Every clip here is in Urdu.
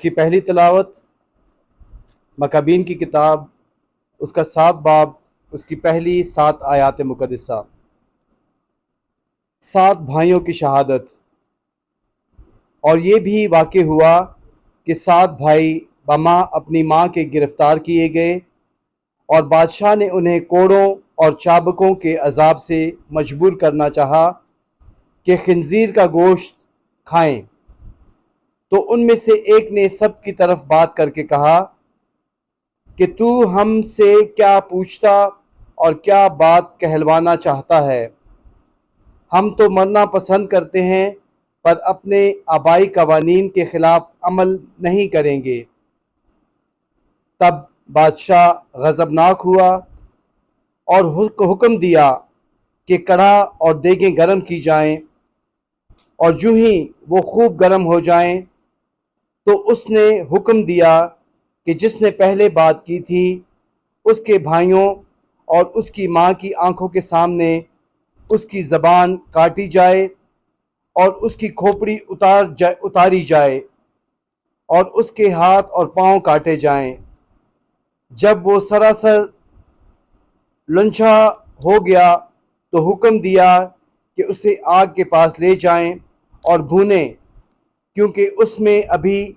کی پہلی تلاوت مکابین کی کتاب، اس کا 7 باب، اس کی پہلی 7 آیات مقدسہ۔ 7 بھائیوں کی شہادت۔ اور یہ بھی واقع ہوا کہ 7 بھائی بما اپنی ماں کے گرفتار کیے گئے، اور بادشاہ نے انہیں کوڑوں اور چابکوں کے عذاب سے مجبور کرنا چاہا کہ خنزیر کا گوشت کھائیں۔ تو ان میں سے ایک نے سب کی طرف بات کر کے کہا کہ تو ہم سے کیا پوچھتا اور کیا بات کہلوانا چاہتا ہے؟ ہم تو مرنا پسند کرتے ہیں، پر اپنے آبائی قوانین کے خلاف عمل نہیں کریں گے۔ تب بادشاہ غضبناک ہوا اور حکم دیا کہ کڑھا اور دیگیں گرم کی جائیں، اور جو ہی وہ خوب گرم ہو جائیں تو اس نے حکم دیا کہ جس نے پہلے بات کی تھی اس کے بھائیوں اور اس کی ماں کی آنکھوں کے سامنے اس کی زبان کاٹی جائے اور اس کی کھوپڑی اتاری جائے اور اس کے ہاتھ اور پاؤں کاٹے جائیں۔ جب وہ سراسر لنچھا ہو گیا تو حکم دیا کہ اسے آگ کے پاس لے جائیں اور بھونیں، کیونکہ اس میں ابھی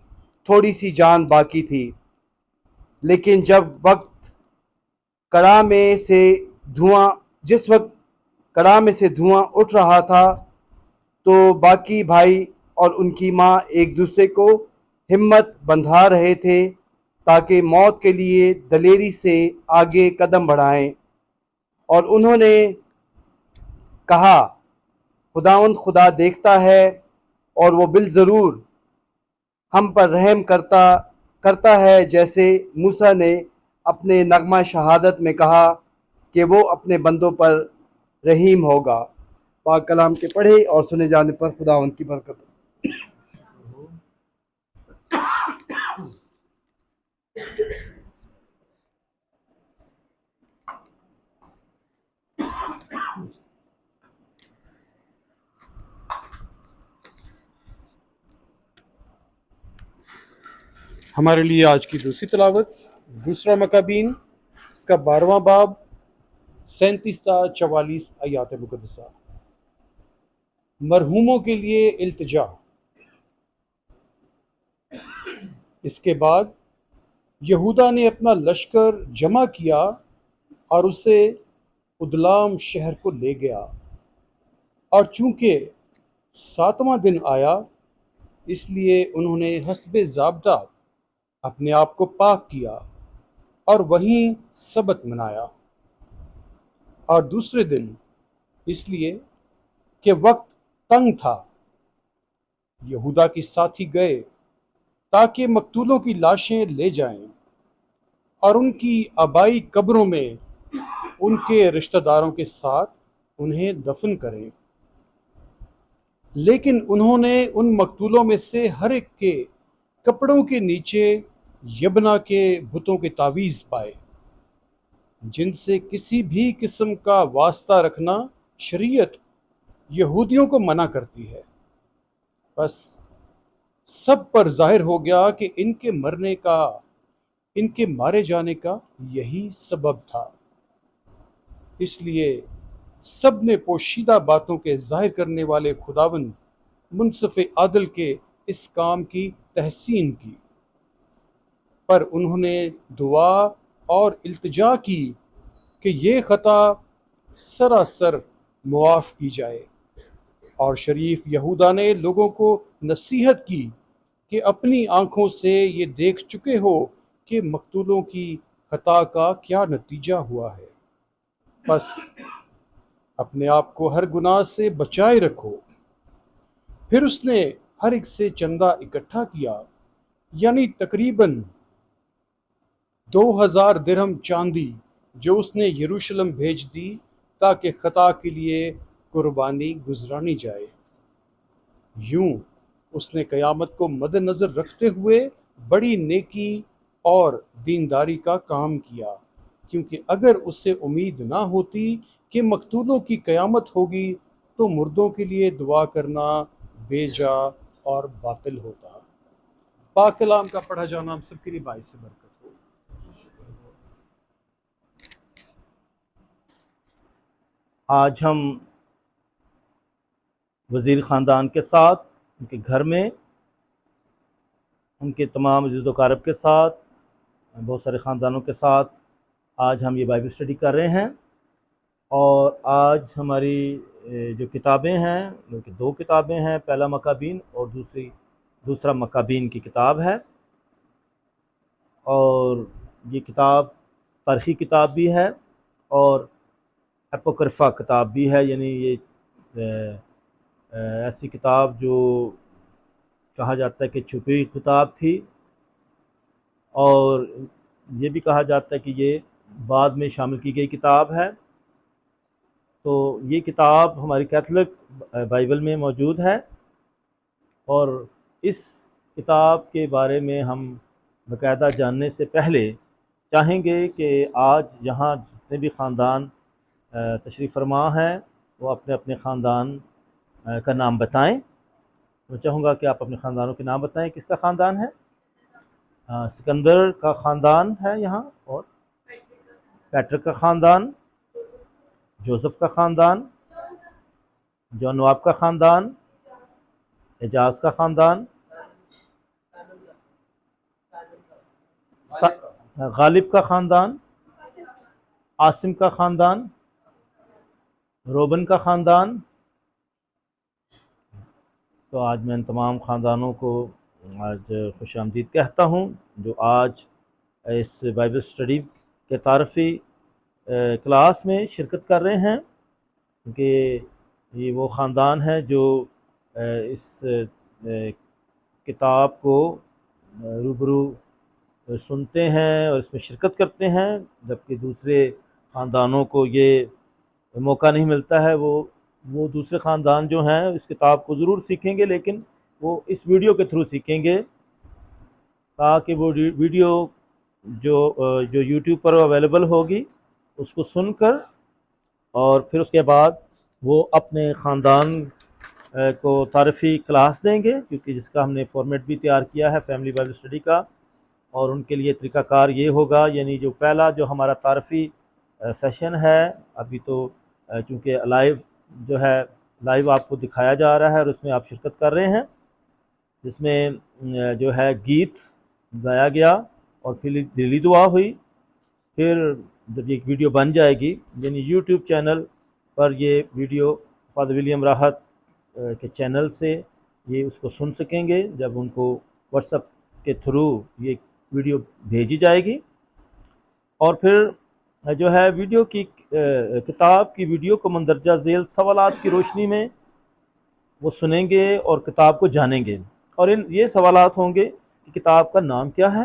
تھوڑی سی جان باقی تھی۔ لیکن جس وقت کڑاہ میں سے دھواں اٹھ رہا تھا تو باقی بھائی اور ان کی ماں ایک دوسرے کو ہمت بندھا رہے تھے تاکہ موت کے لیے دلیری سے آگے قدم بڑھائیں، اور انہوں نے کہا خداوند خدا دیکھتا ہے اور وہ بالضرور ہم پر رحم کرتا ہے، جیسے موسیٰ نے اپنے نغمہ شہادت میں کہا کہ وہ اپنے بندوں پر رحیم ہوگا۔ پاک کلام کے پڑھے اور سنے جانے پر خداوند کی برکت۔ ہمارے لیے آج کی دوسری تلاوت دوسرا مکابین، اس کا 12واں باب، 37 تا 44 آیات مقدسہ۔ مرحوموں کے لیے التجا۔ اس کے بعد یہودا نے اپنا لشکر جمع کیا اور اسے ادلام شہر کو لے گیا، اور چونکہ 7واں دن آیا اس لیے انہوں نے حسب ضابطہ اپنے آپ کو پاک کیا اور وہیں سبت منایا، اور دوسرے دن اس لیے کہ وقت تنگ تھا یہودا کے ساتھی گئے تاکہ مقتولوں کی لاشیں لے جائیں اور ان کی آبائی قبروں میں ان کے رشتہ داروں کے ساتھ انہیں دفن کریں۔ لیکن انہوں نے ان مقتولوں میں سے ہر ایک کے کپڑوں کے نیچے یبنا کے بتوں کے تعویذ پائے، جن سے کسی بھی قسم کا واسطہ رکھنا شریعت یہودیوں کو منع کرتی ہے۔ بس سب پر ظاہر ہو گیا کہ ان کے مارے جانے کا یہی سبب تھا، اس لیے سب نے پوشیدہ باتوں کے ظاہر کرنے والے خداوند منصف عادل کے اس کام کی تحسین کی، پر انہوں نے دعا اور التجا کی کہ یہ خطا سراسر معاف کی جائے، اور شریف یہودا نے لوگوں کو نصیحت کی کہ اپنی آنکھوں سے یہ دیکھ چکے ہو کہ مقتولوں کی خطا کا کیا نتیجہ ہوا ہے، بس اپنے آپ کو ہر گناہ سے بچائے رکھو۔ پھر اس نے ہر ایک سے چندہ اکٹھا کیا، یعنی تقریباً 2000 درہم چاندی، جو اس نے یروشلم بھیج دی تاکہ خطا کے لیے قربانی گزرانی جائے۔ یوں اس نے قیامت کو مد نظر رکھتے ہوئے بڑی نیکی اور دینداری کا کام کیا، کیونکہ اگر اس سے امید نہ ہوتی کہ مقتولوں کی قیامت ہوگی تو مردوں کے لیے دعا کرنا بے جا اور باطل ہوتا۔ پاک کلام کا پڑھا جانا ہم سب کے لیے باعث سے برکت ہو۔ آج ہم وزیر خاندان کے ساتھ، ان کے گھر میں، ان کے تمام عزیز و اقارب کے ساتھ، بہت سارے خاندانوں کے ساتھ آج ہم یہ بائبل اسٹڈی کر رہے ہیں۔ اور آج ہماری جو کتابیں ہیں، بلکہ دو کتابیں ہیں، پہلا مکابین اور دوسرا مکابین کی کتاب ہے۔ اور یہ کتاب تاریخی کتاب بھی ہے اور اپوکرفا کتاب بھی ہے، یعنی یہ ایسی کتاب جو کہا جاتا ہے کہ چھپی ہوئی کتاب تھی، اور یہ بھی کہا جاتا ہے کہ یہ بعد میں شامل کی گئی کتاب ہے۔ تو یہ کتاب ہماری کیتھولک بائبل میں موجود ہے، اور اس کتاب کے بارے میں ہم باقاعدہ جاننے سے پہلے چاہیں گے کہ آج یہاں جتنے بھی خاندان تشریف فرما ہیں وہ اپنے اپنے خاندان کا نام بتائیں۔ میں چاہوں گا کہ آپ اپنے خاندانوں کے نام بتائیں۔ کس کا خاندان ہے؟ سکندر کا خاندان ہے یہاں، اور پیٹرک کا خاندان، جوزف کا خاندان، جون نواب کا خاندان، اعجاز کا خاندان، غالب کا خاندان، عاصم کا خاندان، روبن کا خاندان۔ تو آج میں ان تمام خاندانوں کو آج خوش آمدید کہتا ہوں جو آج اس بائبل اسٹڈی کے تعارفی کلاس میں شرکت کر رہے ہیں، کیونکہ یہ وہ خاندان ہے جو اس کتاب کو روبرو سنتے ہیں اور اس میں شرکت کرتے ہیں، جبکہ دوسرے خاندانوں کو یہ موقع نہیں ملتا ہے۔ وہ دوسرے خاندان جو ہیں اس کتاب کو ضرور سیکھیں گے، لیکن وہ اس ویڈیو کے تھرو سیکھیں گے، تاکہ وہ ویڈیو جو یوٹیوب پر اویلیبل ہوگی اس کو سن کر، اور پھر اس کے بعد وہ اپنے خاندان کو تعارفی کلاس دیں گے، کیونکہ جس کا ہم نے فارمیٹ بھی تیار کیا ہے فیملی بائبل اسٹڈی کا۔ اور ان کے لیے طریقہ کار یہ ہوگا، یعنی جو پہلا جو ہمارا تعارفی سیشن ہے، ابھی تو چونکہ لائیو آپ کو دکھایا جا رہا ہے اور اس میں آپ شرکت کر رہے ہیں، جس میں جو ہے گیت گایا گیا اور پھر دلی دعا ہوئی۔ پھر جب یہ ویڈیو بن جائے گی، یعنی یوٹیوب چینل پر یہ ویڈیو فادر ولیم راحت کے چینل سے یہ اس کو سن سکیں گے، جب ان کو واٹس ایپ کے تھرو یہ ویڈیو بھیجی جائے گی۔ اور پھر جو ہے ویڈیو کی کتاب کی ویڈیو کو مندرجہ ذیل سوالات کی روشنی میں وہ سنیں گے اور کتاب کو جانیں گے۔ اور یہ سوالات ہوں گے کہ کتاب کا نام کیا ہے،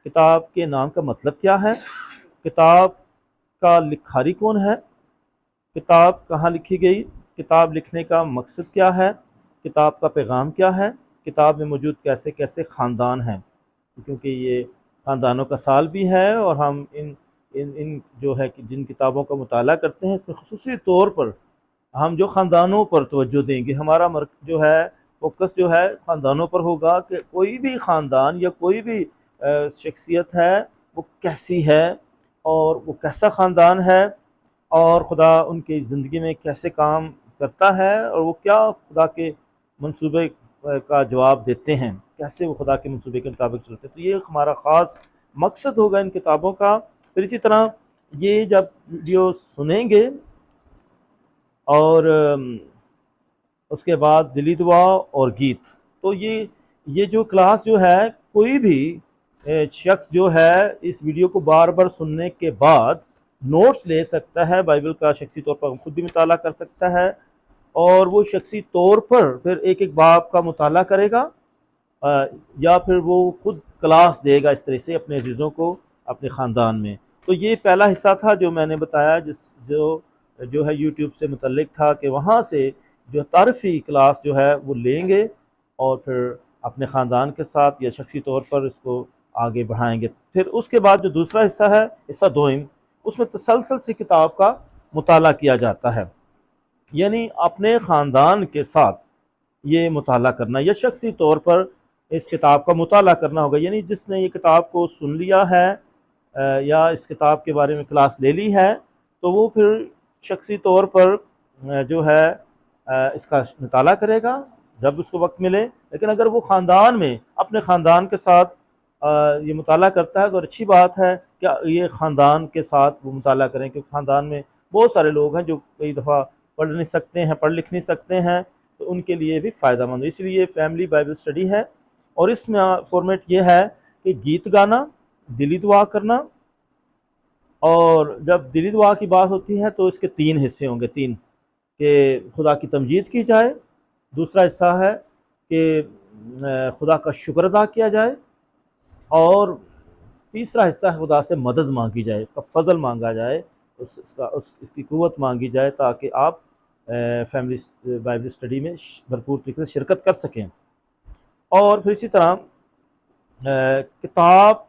کتاب کے نام کا مطلب کیا ہے، کتاب کا لکھاری کون ہے، کتاب کہاں لکھی گئی، کتاب لکھنے کا مقصد کیا ہے، کتاب کا پیغام کیا ہے، کتاب میں موجود کیسے کیسے خاندان ہیں، کیونکہ یہ خاندانوں کا سال بھی ہے، اور ہم ان جو ہے کہ جن کتابوں کا مطالعہ کرتے ہیں اس میں خصوصی طور پر ہم جو خاندانوں پر توجہ دیں گے۔ ہمارا جو ہے فوکس جو ہے خاندانوں پر ہوگا، کہ کوئی بھی خاندان یا کوئی بھی شخصیت ہے وہ کیسی ہے اور وہ کیسا خاندان ہے، اور خدا ان کی زندگی میں کیسے کام کرتا ہے، اور وہ کیا خدا کے منصوبے کا جواب دیتے ہیں، کیسے وہ خدا کے منصوبے کے مطابق چلتے ہیں۔ تو یہ ہمارا خاص مقصد ہوگا ان کتابوں کا۔ پھر اسی طرح یہ جب ویڈیو سنیں گے اور اس کے بعد دلی دعا اور گیت، تو یہ جو کلاس جو ہے، کوئی بھی شخص جو ہے اس ویڈیو کو بار بار سننے کے بعد نوٹس لے سکتا ہے، بائبل کا شخصی طور پر خود بھی مطالعہ کر سکتا ہے، اور وہ شخصی طور پر پھر ایک ایک باب کا مطالعہ کرے گا، یا پھر وہ خود کلاس دے گا اس طرح سے اپنے عزیزوں کو اپنے خاندان میں۔ تو یہ پہلا حصہ تھا جو میں نے بتایا، جو ہے یوٹیوب سے متعلق تھا، کہ وہاں سے جو تعارفی کلاس جو ہے وہ لیں گے، اور پھر اپنے خاندان کے ساتھ یا شخصی طور پر اس کو آگے بڑھائیں گے۔ پھر اس کے بعد جو دوسرا حصہ ہے، حصہ دوئم، اس میں تسلسل سے کتاب کا مطالعہ کیا جاتا ہے، یعنی اپنے خاندان کے ساتھ یہ مطالعہ کرنا، یا شخصی طور پر اس کتاب کا مطالعہ کرنا ہوگا. یعنی جس نے یہ کتاب کو سن لیا ہے یا اس کتاب کے بارے میں کلاس لے لی ہے تو وہ پھر شخصی طور پر جو ہے اس کا مطالعہ کرے گا جب اس کو وقت ملے. لیکن اگر وہ خاندان میں اپنے خاندان کے ساتھ یہ مطالعہ کرتا ہے تو اچھی بات ہے کہ یہ خاندان کے ساتھ وہ مطالعہ کریں، کیونکہ خاندان میں بہت سارے لوگ ہیں جو کئی دفعہ پڑھ نہیں سکتے ہیں، پڑھ لکھ نہیں سکتے ہیں، تو ان کے لیے بھی فائدہ مند ہے. اس لیے فیملی بائبل اسٹڈی ہے، اور اس میں فارمیٹ یہ ہے کہ گیت گانا، دلی دعا کرنا، اور جب دلی دعا کی بات ہوتی ہے تو اس کے 3 حصے ہوں گے. 3 کہ خدا کی تمجید کی جائے، دوسرا حصہ ہے کہ خدا کا شکر ادا کیا جائے، اور تیسرا حصہ ہے خدا سے مدد مانگی جائے، اس کا فضل مانگا جائے، اس کی قوت مانگی جائے تاکہ آپ فیملی بائبل اسٹڈی میں بھرپور طریقے سے شرکت کر سکیں. اور پھر اسی طرح کتاب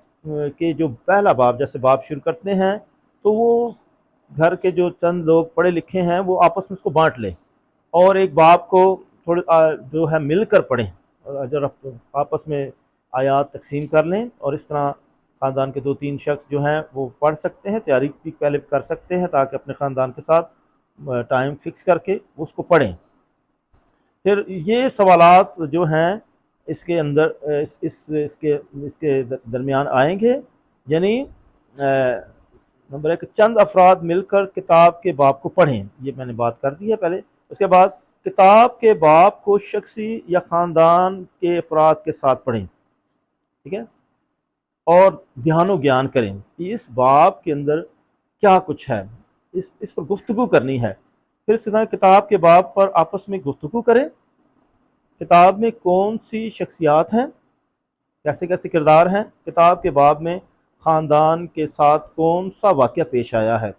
کے جو پہلا باب جیسے باب شروع کرتے ہیں تو وہ گھر کے جو چند لوگ پڑھے لکھے ہیں وہ آپس میں اس کو بانٹ لیں اور ایک باب کو تھوڑے جو ہے مل کر پڑھیں، اور آپس میں آیات تقسیم کر لیں، اور اس طرح خاندان کے 2-3 شخص جو ہیں وہ پڑھ سکتے ہیں، تیاری بھی پہلے کر سکتے ہیں تاکہ اپنے خاندان کے ساتھ ٹائم فکس کر کے اس کو پڑھیں. پھر یہ سوالات جو ہیں اس کے اندر اس کے درمیان آئیں گے. یعنی نمبر 1 چند افراد مل کر کتاب کے باب کو پڑھیں، یہ میں نے بات کر دی ہے پہلے. اس کے بعد کتاب کے باب کو شخصی یا خاندان کے افراد کے ساتھ پڑھیں، ٹھیک ہے، اور دھیان و گیان کریں کہ اس باب کے اندر کیا کچھ ہے، اس پر گفتگو کرنی ہے. پھر اس طرح کتاب کے باب پر آپس میں گفتگو کریں. کتاب میں کون سی شخصیات ہیں، کیسے کیسے کردار ہیں، کتاب کے باب میں خاندان کے ساتھ کون سا واقعہ پیش آیا ہے،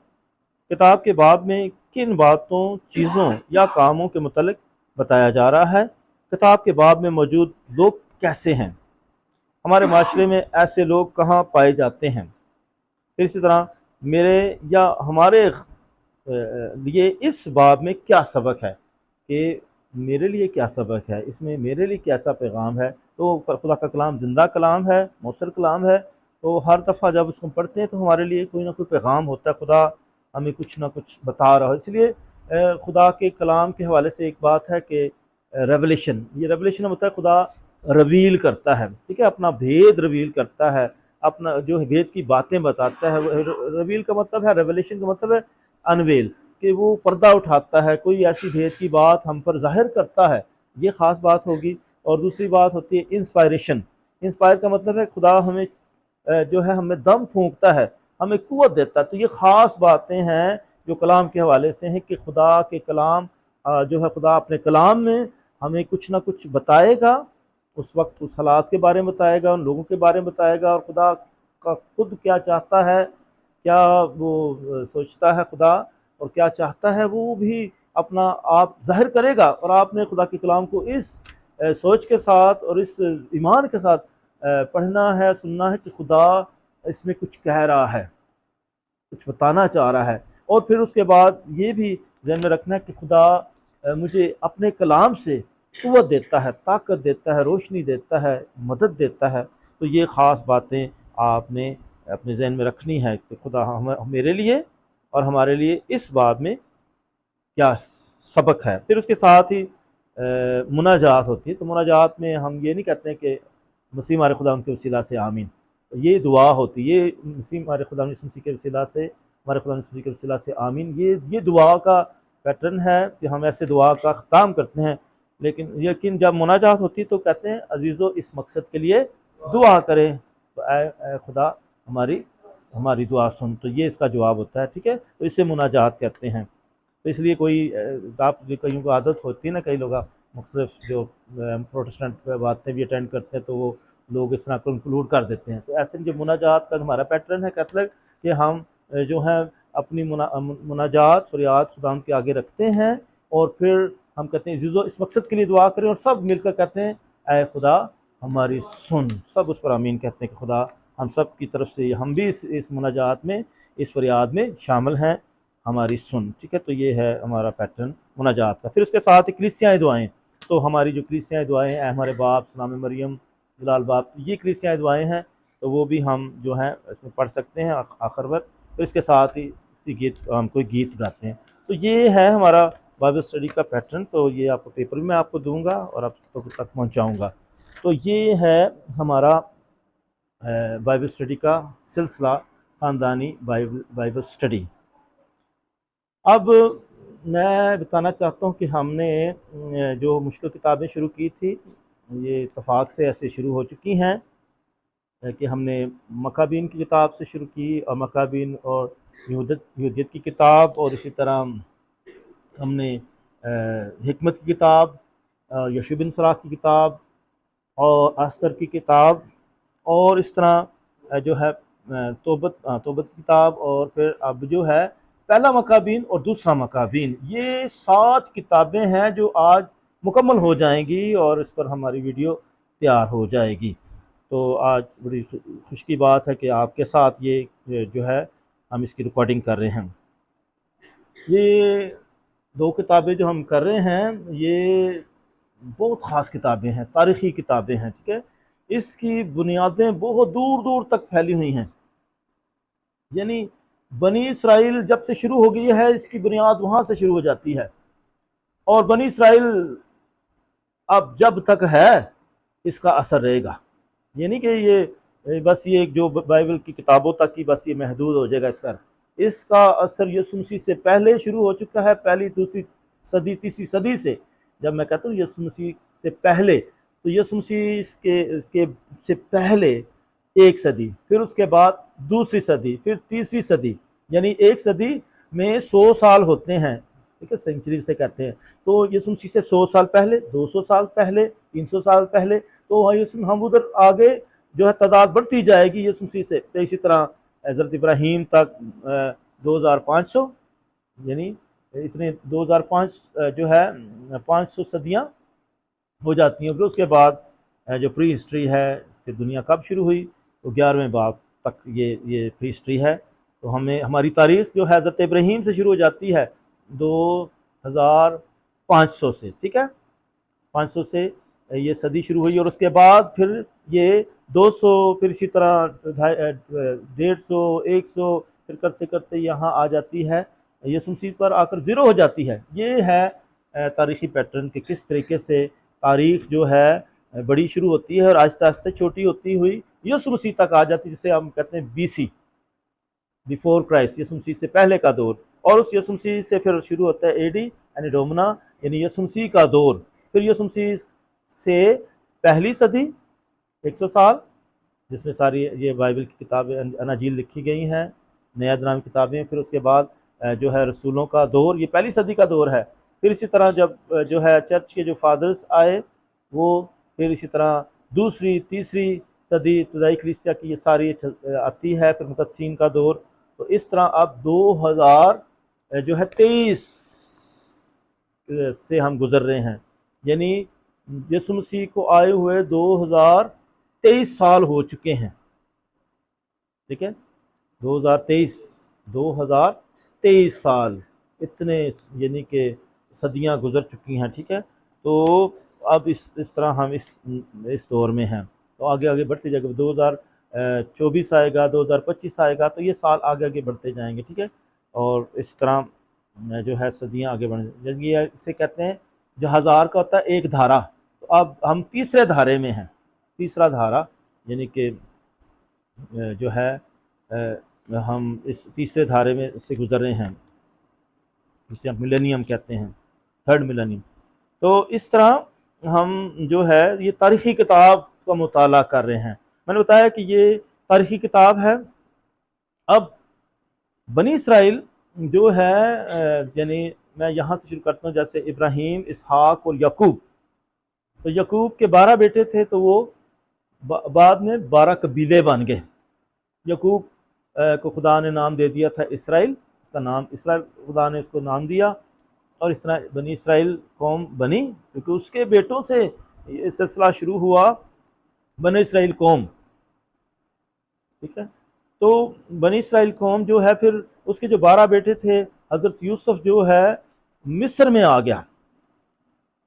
کتاب کے باب میں کن باتوں، چیزوں یا کاموں کے متعلق بتایا جا رہا ہے، کتاب کے باب میں موجود لوگ کیسے ہیں، ہمارے معاشرے میں ایسے لوگ کہاں پائے جاتے ہیں. پھر اسی طرح میرے یا ہمارے لیے اس باب میں کیا سبق ہے، کہ میرے لیے کیا سبق ہے، اس میں میرے لیے کیسا پیغام ہے. تو خدا کا کلام زندہ کلام ہے، مؤثر کلام ہے، تو ہر دفعہ جب اس کو پڑھتے ہیں تو ہمارے لیے کوئی نہ کوئی پیغام ہوتا ہے، خدا ہمیں کچھ نہ کچھ بتا رہا ہے. اس لیے خدا کے کلام کے حوالے سے ایک بات ہے کہ ریولیشن، یہ ریولیشن ہوتا ہے خدا رویل کرتا ہے، ٹھیک ہے، اپنا بھید رویل کرتا ہے، اپنا جو بھید کی باتیں بتاتا ہے. رویل کا مطلب ہے، ریولیشن کا مطلب ہے انویل، کہ وہ پردہ اٹھاتا ہے، کوئی ایسی بھید کی بات ہم پر ظاہر کرتا ہے، یہ خاص بات ہوگی. اور دوسری بات ہوتی ہے انسپائریشن. انسپائر کا مطلب ہے خدا ہمیں جو ہے ہمیں دم پھونکتا ہے، ہمیں قوت دیتا ہے. تو یہ خاص باتیں ہیں جو کلام کے حوالے سے ہیں کہ خدا کے کلام جو ہے خدا اپنے کلام میں ہمیں کچھ نہ کچھ بتائے گا، اس وقت اس حالات کے بارے میں بتائے گا، ان لوگوں کے بارے میں بتائے گا، اور خدا کا خود کیا چاہتا ہے، کیا وہ سوچتا ہے خدا، اور کیا چاہتا ہے وہ بھی اپنا آپ ظاہر کرے گا. اور آپ نے خدا کے کلام کو اس سوچ کے ساتھ اور اس ایمان کے ساتھ پڑھنا ہے، سننا ہے کہ خدا اس میں کچھ کہہ رہا ہے، کچھ بتانا چاہ رہا ہے. اور پھر اس کے بعد یہ بھی ذہن میں رکھنا ہے کہ خدا مجھے اپنے کلام سے قوت دیتا ہے، طاقت دیتا ہے، روشنی دیتا ہے، مدد دیتا ہے. تو یہ خاص باتیں آپ نے اپنے ذہن میں رکھنی ہے کہ خدا میرے لیے اور ہمارے لیے اس باب میں کیا سبق ہے. پھر اس کے ساتھ ہی مناجات ہوتی ہے. تو مناجات میں ہم یہ نہیں کہتے ہیں کہ مسیح ہمارے خدا ان کے وسیلہ سے آمین، یہ دعا ہوتی ہے، یہ مسیح ہمارے خدا مسیح کے وسیلہ سے، ہمارے خدا مسیح کے وسیلہ سے آمین، یہ دعا کا پیٹرن ہے کہ ہم ایسے دعا کا ختم کرتے ہیں. لیکن جب مناجات ہوتی تو کہتے ہیں عزیزو اس مقصد کے لیے دعا کریں، تو اے خدا ہماری دعا سن. تو یہ اس کا جواب ہوتا ہے، ٹھیک ہے. تو اسے مناجات کہتے ہیں. تو اس لیے کئیوں کو عادت ہوتی ہے نا، کئی لوگ مختلف جو پروٹسٹنٹ باتیں بھی اٹینڈ کرتے ہیں تو وہ لوگ اس طرح کنکلوڈ کر دیتے ہیں. تو ایسے جو مناجات کا ہمارا پیٹرن ہے کہتے ہیں کہ ہم جو ہیں اپنی مناجات فریاد خدا کے آگے رکھتے ہیں، اور پھر ہم کہتے ہیں عزیزو اس مقصد کے لیے دعا کریں، اور سب مل کر کہتے ہیں اے خدا ہماری سن. سب اس پر آمین کہتے ہیں کہ خدا ہم سب کی طرف سے ہم بھی اس مناجات میں، اس فریاد میں شامل ہیں، ہماری سن. ٹھیک ہے. تو یہ ہے ہمارا پیٹرن مناجات کا. پھر اس کے ساتھ کلیسیائی دعائیں. تو ہماری جو کلیسیائی دعائیں، اے ہمارے باپ، سلام مریم، جلال باب. یہ کلیسیائی دعائیں ہیں تو وہ بھی ہم جو ہیں اس میں پڑھ سکتے ہیں آخر وقت. پھر اس کے ساتھ ہی ہم کوئی گیت گاتے ہیں. تو یہ ہے ہمارا بائبل اسٹڈی کا پیٹرن. تو یہ آپ کو پیپر میں آپ کو دوں گا اور آپ تک پہنچاؤں گا. تو یہ ہے ہمارا بائبل اسٹڈی کا سلسلہ، خاندانی بائبل اسٹڈی. اب میں بتانا چاہتا ہوں کہ ہم نے جو مشکل کتابیں شروع کی تھی یہ اتفاق سے ایسے شروع ہو چکی ہیں کہ ہم نے مکابین کی کتاب سے شروع کی، اور مکابین اور یہودیت کی کتاب، اور اسی طرح ہم نے حکمت کی کتاب، یشوع بن سراخ کی کتاب، اور استر کی کتاب، اور اس طرح جو ہے توبت کی کتاب، اور پھر اب جو ہے پہلا مکابین اور دوسرا مکابین. یہ 7 کتابیں ہیں جو آج مکمل ہو جائیں گی اور اس پر ہماری ویڈیو تیار ہو جائے گی. تو آج بڑی خوش کی بات ہے کہ آپ کے ساتھ یہ جو ہے ہم اس کی ریکارڈنگ کر رہے ہیں. یہ 2 کتابیں جو ہم کر رہے ہیں یہ بہت خاص کتابیں ہیں، تاریخی کتابیں ہیں. ٹھیک ہے، اس کی بنیادیں بہت دور دور تک پھیلی ہوئی ہیں. یعنی بنی اسرائیل جب سے شروع ہو گئی ہے اس کی بنیاد وہاں سے شروع ہو جاتی ہے، اور بنی اسرائیل اب جب تک ہے اس کا اثر رہے گا. یہ نہیں کہ یہ بس یہ جو بائبل کی کتابوں تک کی بس یہ محدود ہو جائے گا. اس کا اثر یسوع مسیح سے پہلے شروع ہو چکا ہے، پہلی، دوسری صدی، تیسری صدی سے. جب میں کہتا ہوں یسوع مسیح سے پہلے تو یسوع مسیح اس کے سے پہلے 1 صدی، پھر اس کے بعد دوسری صدی، پھر تیسری صدی. یعنی 1 صدی میں 100 سال ہوتے ہیں. ٹھیک ہے، سینچری سے کہتے ہیں. تو یسوع مسیح سے 100 سال پہلے، 200 سال پہلے، 300 سال پہلے. تو ہم ادھر آگے جو ہے تعداد بڑھتی جائے گی یسوع مسیح سے. تو اسی طرح حضرت ابراہیم تک 2500، یعنی اتنے 2005 جو ہے 500 صدیاں ہو جاتی ہیں. پھر اس کے بعد جو پری ہسٹری ہے کہ دنیا کب شروع ہوئی تو 11ویں باب تک یہ پری ہسٹری ہے. تو ہماری تاریخ جو ہے حضرت ابراہیم سے شروع ہو جاتی ہے 2500 سے. ٹھیک ہے، 500 سے یہ صدی شروع ہوئی، اور اس کے بعد پھر یہ 200، پھر اسی طرح 150، 100، پھر کرتے کرتے یہاں آ جاتی ہے یسوع مسیح پر آ کر 0 ہو جاتی ہے. یہ ہے تاریخی پیٹرن کہ کس طریقے سے تاریخ جو ہے بڑی شروع ہوتی ہے اور آہستہ آہستہ چھوٹی ہوتی ہوئی یسوع مسیح تک آ جاتی ہے، جسے ہم کہتے ہیں BC، بیفور کرائسٹ، یسوع مسیح سے پہلے کا دور. اور اس یسوع مسیح سے پھر شروع ہوتا ہے AD یعنی ڈومنا، یعنی یسوع مسیح کا دور. پھر یسوع مسیح سے پہلی صدی 100 سال، جس میں ساری یہ بائبل کی کتابیں اناجیل لکھی گئی ہیں، نیا نام کتابیں. پھر اس کے بعد جو ہے رسولوں کا دور، یہ پہلی صدی کا دور ہے. پھر اسی طرح جب جو ہے چرچ کے جو فادرز آئے وہ پھر اسی طرح دوسری، تیسری صدی ابتدائی کلیسیا کی یہ ساری آتی ہے. پھر مقدسین کا دور. تو اس طرح اب 2000 جو ہے 23 سے ہم گزر رہے ہیں. یعنی یسوع مسیح کو آئے ہوئے 2023 سال ہو چکے ہیں. ٹھیک ہے، 2023 سال، اتنے یعنی کہ صدیاں گزر چکی ہیں. ٹھیک ہے، تو اب اس طرح ہم اس دور میں ہیں. تو آگے بڑھتے جائے گا، 2024 آئے گا، 2025 آئے گا، تو یہ سال آگے بڑھتے جائیں گے. ٹھیک ہے، اور اس طرح جو ہے صدیاں آگے بڑھیں. یہ اسے کہتے ہیں جو 1000 کا ہوتا ہے ایک دھارا. تو اب ہم تیسرے دھارے میں ہیں. تیسرا دھارا یعنی کہ جو ہے ہم اس تیسرے دھارے میں سے گزر رہے ہیں، جسے ہم ملینیم کہتے ہیں، 3rd ملینیم. تو اس طرح ہم جو ہے یہ تاریخی کتاب کا مطالعہ کر رہے ہیں. میں نے بتایا کہ یہ تاریخی کتاب ہے. اب بنی اسرائیل جو ہے یعنی میں یہاں سے شروع کرتا ہوں، جیسے ابراہیم، اسحاق اور یعقوب. تو یعقوب کے 12 بیٹے تھے، تو وہ بعد میں 12 قبیلے بن گئے. یعقوب کو خدا نے نام دے دیا تھا اسرائیل، اس کا نام اسرائیل خدا نے اس کو نام دیا، اور اس طرح بنی اسرائیل قوم بنی، کیونکہ اس کے بیٹوں سے یہ سلسلہ شروع ہوا بنی اسرائیل قوم. ٹھیک ہے، تو بنی اسرائیل قوم جو ہے پھر اس کے جو 12 بیٹے تھے، حضرت یوسف جو ہے مصر میں آ گیا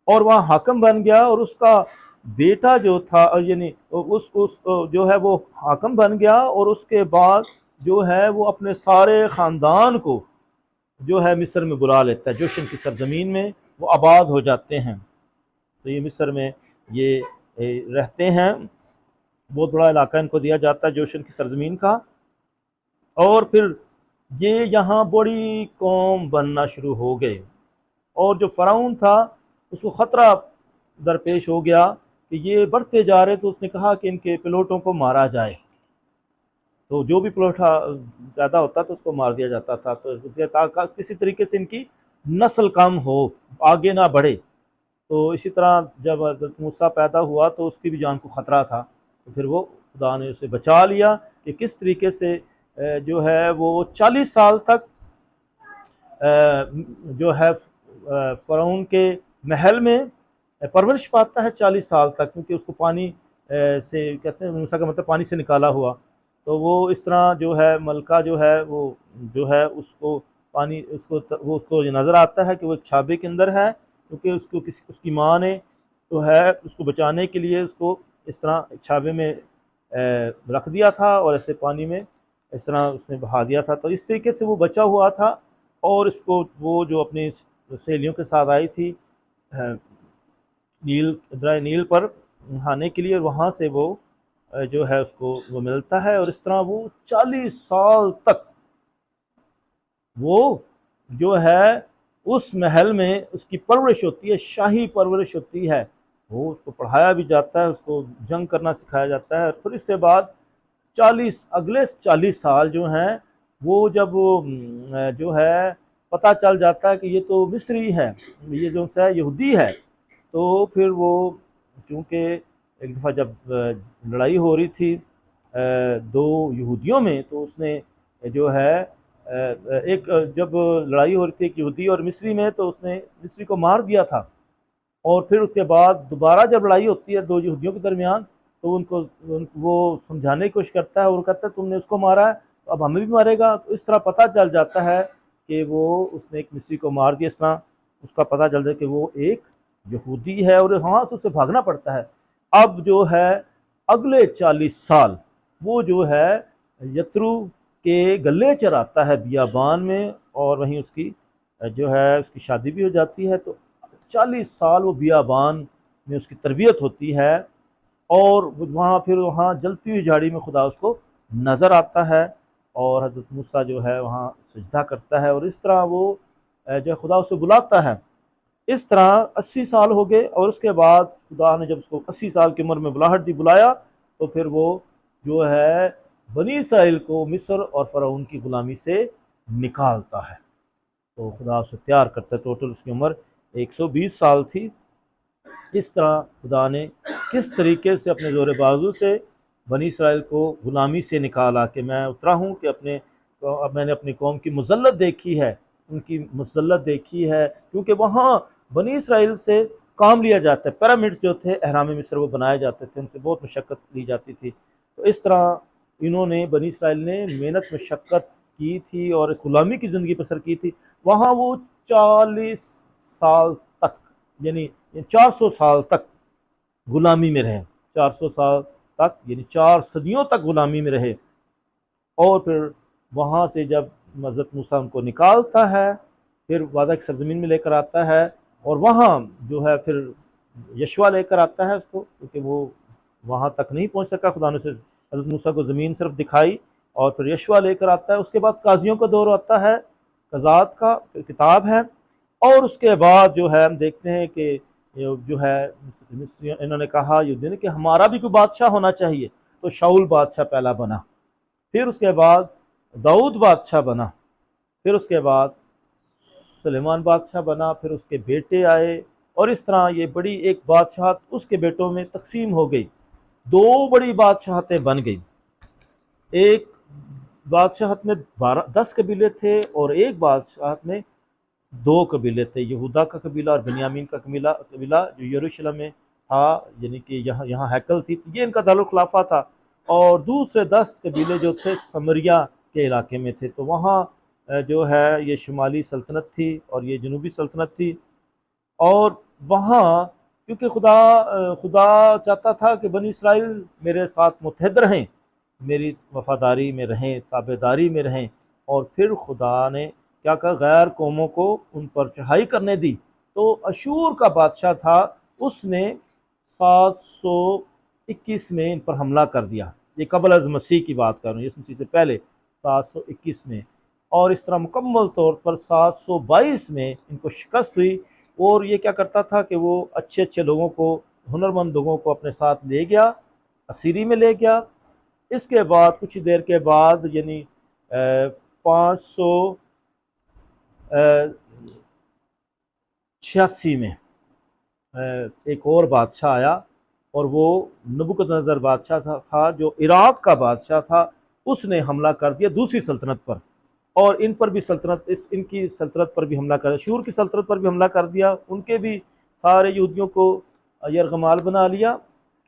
اور وہاں حاکم بن گیا، اور اس کا بیٹا جو تھا یعنی اس جو ہے وہ حاکم بن گیا، اور اس کے بعد جو ہے وہ اپنے سارے خاندان کو جو ہے مصر میں بلا لیتا ہے، جوشن کی سرزمین میں وہ آباد ہو جاتے ہیں۔ تو یہ مصر میں یہ رہتے ہیں، بہت بڑا علاقہ ان کو دیا جاتا ہے جوشن کی سرزمین کا، اور پھر یہ یہاں بڑی قوم بننا شروع ہو گئے، اور جو فرعون تھا اس کو خطرہ درپیش ہو گیا کہ یہ بڑھتے جا رہے، تو اس نے کہا کہ ان کے پلوٹوں کو مارا جائے، تو جو بھی پلوٹا زیادہ ہوتا تو اس کو مار دیا جاتا تھا، تو تاکہ کسی طریقے سے ان کی نسل کم ہو، آگے نہ بڑھے۔ تو اسی طرح جب حضرت موسیٰ پیدا ہوا تو اس کی بھی جان کو خطرہ تھا، تو پھر وہ خدا نے اسے بچا لیا کہ کس طریقے سے جو ہے وہ 40 سال تک جو ہے فرعون کے محل میں پرورش پاتا ہے 40 سال تک، کیونکہ اس کو پانی سے کہتے ہیں، موسیٰ کا مطلب پانی سے نکالا ہوا، تو وہ اس طرح جو ہے ملکہ جو ہے وہ جو ہے اس کو پانی اس کو یہ نظر آتا ہے کہ وہ ایک چھابے کے اندر ہے، کیونکہ اس کی ماں نے تو ہے اس کو بچانے کے لیے اس کو اس طرح ایک چھابے میں رکھ دیا تھا، اور ایسے پانی میں اس طرح اس نے بہا دیا تھا، تو اس طریقے سے وہ بچا ہوا تھا، اور اس کو وہ جو اپنی سہیلیوں کے ساتھ آئی تھی نیل دریا نیل پر نہانے کے لیے، وہاں سے وہ جو ہے اس کو وہ ملتا ہے، اور اس طرح وہ 40 سال تک وہ جو ہے اس محل میں اس کی پرورش ہوتی ہے، شاہی پرورش ہوتی ہے، وہ اس کو پڑھایا بھی جاتا ہے، اس کو جنگ کرنا سکھایا جاتا ہے، اور پھر اس کے بعد اگلے 40 سال جو ہیں وہ جب جو ہے پتہ چل جاتا ہے کہ یہ تو مصری ہے، یہ جو ہے یہودی ہے، تو پھر وہ کیونکہ ایک دفعہ جب لڑائی ہو رہی تھی دو یہودیوں میں، تو اس نے جو ہے ایک جب لڑائی ہو رہی تھی ایک یہودی اور مصری میں، تو اس نے مصری کو مار دیا تھا، اور پھر اس کے بعد دوبارہ جب لڑائی ہوتی ہے دو یہودیوں کے درمیان، تو وہ سمجھانے کی کوشش کرتا ہے، اور وہ کہتا ہے تم نے اس کو مارا ہے تو اب ہمیں بھی مارے گا، تو اس طرح پتہ چل جاتا ہے کہ اس نے ایک مصری کو مار دیا، اس طرح اس کا پتہ چل جاتا ہے کہ وہ ایک یہودی ہے، اور وہاں سے اسے بھاگنا پڑتا ہے۔ اب جو ہے اگلے 40 سال وہ جو ہے یترو کے گلے چراتا ہے بیابان میں، اور وہیں اس کی جو ہے اس کی شادی بھی ہو جاتی ہے، تو 40 سال وہ بیابان میں اس کی تربیت ہوتی ہے، اور وہاں جلتی ہوئی جھاڑی میں خدا اس کو نظر آتا ہے، اور حضرت موسیٰ جو ہے وہاں سجدہ کرتا ہے، اور اس طرح وہ جو خدا اسے بلاتا ہے۔ اس طرح 80 سال ہو گئے، اور اس کے بعد خدا نے جب اس کو 80 سال کی عمر میں بلاہٹ دی بلایا، تو پھر وہ جو ہے بنی اسرائیل کو مصر اور فرعون کی غلامی سے نکالتا ہے، تو خدا اسے تیار کرتا ہے۔ ٹوٹل اس کی عمر 120 سال تھی۔ اس طرح خدا نے کس طریقے سے اپنے زور بازو سے بنی اسرائیل کو غلامی سے نکالا، کہ میں اترا ہوں کہ میں نے اپنی قوم کی مذلت دیکھی ہے، ان کی مذلت دیکھی ہے، کیونکہ وہاں بنی اسرائیل سے کام لیا جاتا ہے، پیرامڈز جو تھے احرام مصر وہ بنائے جاتے تھے، ان سے بہت مشقت لی جاتی تھی، تو اس طرح انہوں نے بنی اسرائیل نے محنت مشقت کی تھی اور اس غلامی کی زندگی بسر کی تھی۔ وہاں وہ 40 سال تک یعنی 400 سال تک غلامی میں رہے، 400 سال تک یعنی 4 صدیوں تک غلامی میں رہے، اور پھر وہاں سے جب حضرت موسیٰ ان کو نکالتا ہے، پھر وعدہ کی سرزمین میں لے کر آتا ہے، اور وہاں جو ہے پھر یشوع لے کر آتا ہے اس کو، کیونکہ وہ وہاں تک نہیں پہنچ سکا، خدا نے اسے حضرت موسیٰ کو زمین صرف دکھائی، اور پھر یشوع لے کر آتا ہے۔ اس کے بعد قاضیوں کا دور آتا ہے، قضات کا کتاب ہے، اور اس کے بعد جو ہے ہم دیکھتے ہیں کہ جو ہے انہوں نے کہا یہودیوں نے کہ ہمارا بھی کوئی بادشاہ ہونا چاہیے، تو شاؤل بادشاہ پہلا بنا، پھر اس کے بعد داؤد بادشاہ بنا، پھر اس کے بعد سلیمان بادشاہ بنا، پھر اس کے بیٹے آئے، اور اس طرح یہ بڑی ایک بادشاہت اس کے بیٹوں میں تقسیم ہو گئی، 2 بڑی بادشاہتیں بن گئی۔ ایک بادشاہت میں 10 قبیلے تھے، اور ایک بادشاہت میں 2 قبیلے تھے، یہودا کا قبیلہ اور بنیامین کا قبیلہ جو یروشلم میں تھا، یعنی کہ یہاں ہیکل تھی، یہ ان کا دارالخلافہ تھا، اور دوسرے 10 قبیلے جو تھے سمریا کے علاقے میں تھے، تو وہاں جو ہے یہ شمالی سلطنت تھی اور یہ جنوبی سلطنت تھی، اور وہاں کیونکہ خدا چاہتا تھا کہ بنی اسرائیل میرے ساتھ متحد رہیں، میری وفاداری میں رہیں، تابعداری میں رہیں، اور پھر خدا نے کیا کہا، غیر قوموں کو ان پر چڑھائی کرنے دی۔ تو اشور کا بادشاہ تھا، اس نے 721 میں ان پر حملہ کر دیا۔ یہ قبل از مسیح کی بات کر رہا ہوں، یسوع مسیح سے پہلے 721 میں، اور اس طرح مکمل طور پر 722 میں ان کو شکست ہوئی۔ اور یہ کیا کرتا تھا کہ وہ اچھے اچھے لوگوں کو، ہنرمند لوگوں کو اپنے ساتھ لے گیا، اسیری میں لے گیا۔ اس کے بعد کچھ دیر کے بعد یعنی 586 میں ایک اور بادشاہ آیا، اور وہ نبوکدنضر بادشاہ تھا جو عراق کا بادشاہ تھا۔ اس نے حملہ کر دیا دوسری سلطنت پر، اور ان پر بھی ان کی سلطنت پر بھی حملہ کر دیا، اشور کی سلطنت پر بھی حملہ کر دیا، ان کے بھی سارے یہودیوں کو یرغمال بنا لیا۔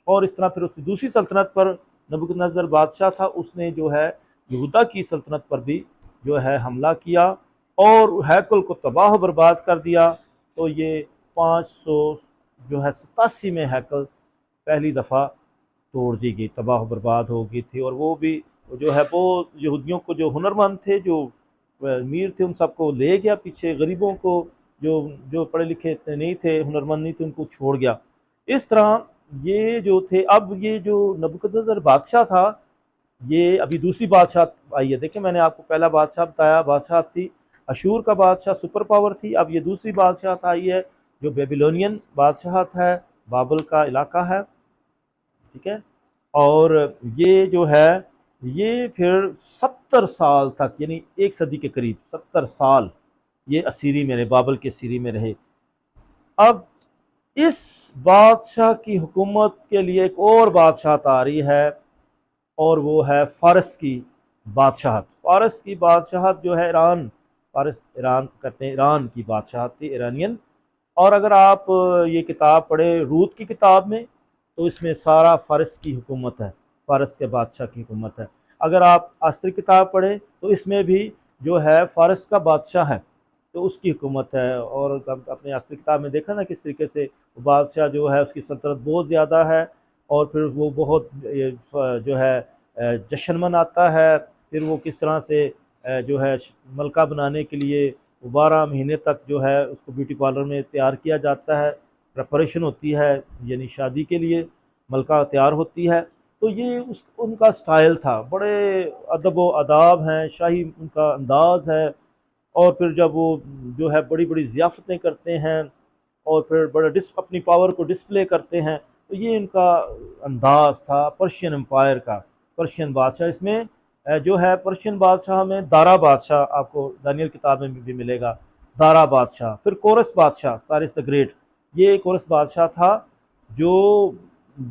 اور اس طرح پھر اس کی دوسری سلطنت پر نبوکدنضر بادشاہ تھا، اس نے جو ہے یہودا کی سلطنت پر بھی جو ہے حملہ کیا اور ہیکل کو تباہ و برباد کر دیا۔ تو یہ 587 میں ہیکل پہلی دفعہ توڑ دی گئی، تباہ و برباد ہو گئی تھی، اور وہ بھی جو ہے وہ یہودیوں کو جو ہنرمند تھے، جو امیر تھے، ان سب کو لے گیا پیچھے، غریبوں کو جو پڑھے لکھے نہیں تھے، ہنرمند نہیں تھے، ان کو چھوڑ گیا۔ اس طرح یہ جو تھے، اب یہ جو نبوکدنضر بادشاہ تھا، یہ ابھی دوسری بادشاہ آئی ہے۔ دیکھیں میں نے آپ کو پہلا بادشاہ بتایا، بادشاہ تھی اشور کا بادشاہ، سپر پاور تھی۔ اب یہ دوسری بادشاہت آئی ہے جو بیبیلونین بادشاہت ہے، بابل کا علاقہ ہے، ٹھیک ہے۔ اور یہ جو ہے یہ پھر 70 سال تک، یعنی ایک صدی کے قریب 70 سال یہ اسیری میں رہے، بابل کے اسیری میں رہے۔ اب اس بادشاہ کی حکومت کے لیے ایک اور بادشاہت آ رہی ہے، اور وہ ہے فارس کی بادشاہت۔ فارس کی بادشاہت جو ہے ایران کہتے ہیں، ایران کی بادشاہت تھی، ایرانین۔ اور اگر آپ یہ کتاب پڑھیں روت کی کتاب میں، تو اس میں سارا فارس کی حکومت ہے، فارس کے بادشاہ کی حکومت ہے۔ اگر آپ آستر کتاب پڑھیں تو اس میں بھی جو ہے فارس کا بادشاہ ہے، تو اس کی حکومت ہے۔ اور اپنے آستر کتاب میں دیکھا نا کس طریقے سے بادشاہ جو ہے اس کی سلطنت بہت زیادہ ہے، اور پھر وہ بہت جو ہے جشن مناتا ہے، پھر وہ کس طرح سے جو ہے ملکہ بنانے کے لیے 12 مہینے تک جو ہے اس کو بیوٹی پارلر میں تیار کیا جاتا ہے، پریپریشن ہوتی ہے، یعنی شادی کے لیے ملکہ تیار ہوتی ہے۔ تو یہ ان کا سٹائل تھا، بڑے ادب و آداب ہیں، شاہی ان کا انداز ہے۔ اور پھر جب وہ جو ہے بڑی بڑی ضیافتیں کرتے ہیں، اور پھر اپنی پاور کو ڈسپلے کرتے ہیں، تو یہ ان کا انداز تھا پرشین امپائر کا، پرشین بادشاہ۔ اس میں جو ہے پرشین بادشاہ میں دارا بادشاہ آپ کو دانیل کتاب میں بھی ملے گا، دارا بادشاہ۔ پھر کورس بادشاہ، سائرس دی گریٹ، یہ کورس بادشاہ تھا جو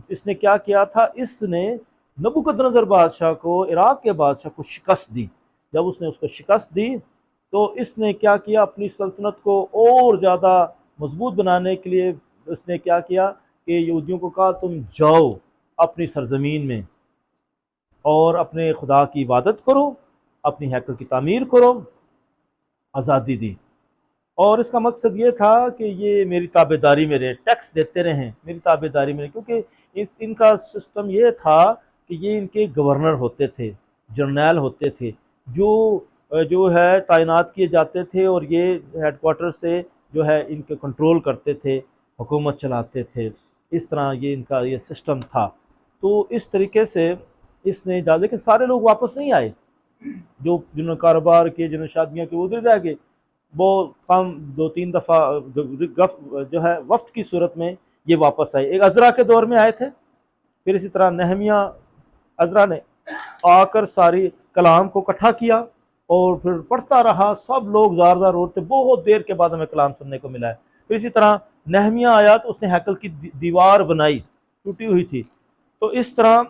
اس نے کیا کیا تھا، اس نے نبوکدنضر بادشاہ کو، عراق کے بادشاہ کو شکست دی۔ جب اس نے اس کو شکست دی تو اس نے کیا کیا، اپنی سلطنت کو اور زیادہ مضبوط بنانے کے لیے اس نے کیا کیا کہ یہودیوں کو کہا تم جاؤ اپنی سرزمین میں اور اپنے خدا کی عبادت کرو، اپنی ہیکل کی تعمیر کرو، آزادی دی۔ اور اس کا مقصد یہ تھا کہ یہ میری تابع داری میں رہے، ٹیکس دیتے رہیں، میری تابع داری میں رہے، کیونکہ ان کا سسٹم یہ تھا کہ یہ ان کے گورنر ہوتے تھے، جرنیل ہوتے تھے، جو ہے تعینات کیے جاتے تھے، اور یہ ہیڈ کوارٹر سے جو ہے ان کے کنٹرول کرتے تھے، حکومت چلاتے تھے۔ اس طرح یہ ان کا یہ سسٹم تھا۔ تو اس طریقے سے اس نے لیکن سارے لوگ واپس نہیں آئے، جنہوں نے کاروبار کیے، جنہوں نے شادیاں کی، وہ ادھر رہ گئے۔ وہ کام 2-3 دفعہ جو ہے وفد کی صورت میں یہ واپس آئے۔ ایک عزرا کے دور میں آئے تھے، پھر اسی طرح نہمیہ عزرا نے آ کر ساری کلام کو اکٹھا کیا، اور پھر پڑھتا رہا، سب لوگ زار زار روتے، بہت دیر کے بعد ہمیں کلام سننے کو ملا ہے۔ پھر اسی طرح نہمیہ آیا تو اس نے ہیکل کی دیوار بنائی، ٹوٹی ہوئی تھی۔ تو اس طرح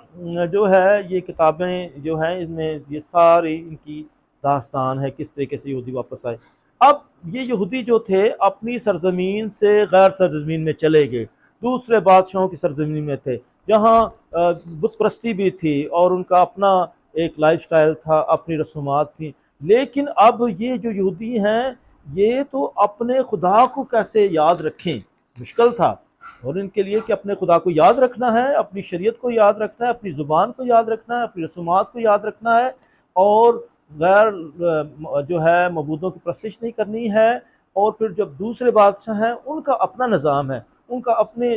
جو ہے یہ کتابیں جو ہیں ان میں یہ ساری ان کی داستان ہے، کس طریقے سے یہودی واپس آئے۔ اب یہ یہودی جو تھے اپنی سرزمین سے غیر سرزمین میں چلے گئے، دوسرے بادشاہوں کی سرزمین میں تھے، جہاں بت پرستی بھی تھی، اور ان کا اپنا ایک لائف سٹائل تھا، اپنی رسومات تھیں۔ لیکن اب یہ جو یہودی ہیں، یہ تو اپنے خدا کو کیسے یاد رکھیں، مشکل تھا۔ اور ان کے لیے کہ اپنے خدا کو یاد رکھنا ہے، اپنی شریعت کو یاد رکھنا ہے، اپنی زبان کو یاد رکھنا ہے، اپنی رسومات کو یاد رکھنا ہے، اور غیر جو ہے معبودوں کی پرستش نہیں کرنی ہے۔ اور پھر جب دوسرے بادشاہ ہیں ان کا اپنا نظام ہے، ان کا اپنے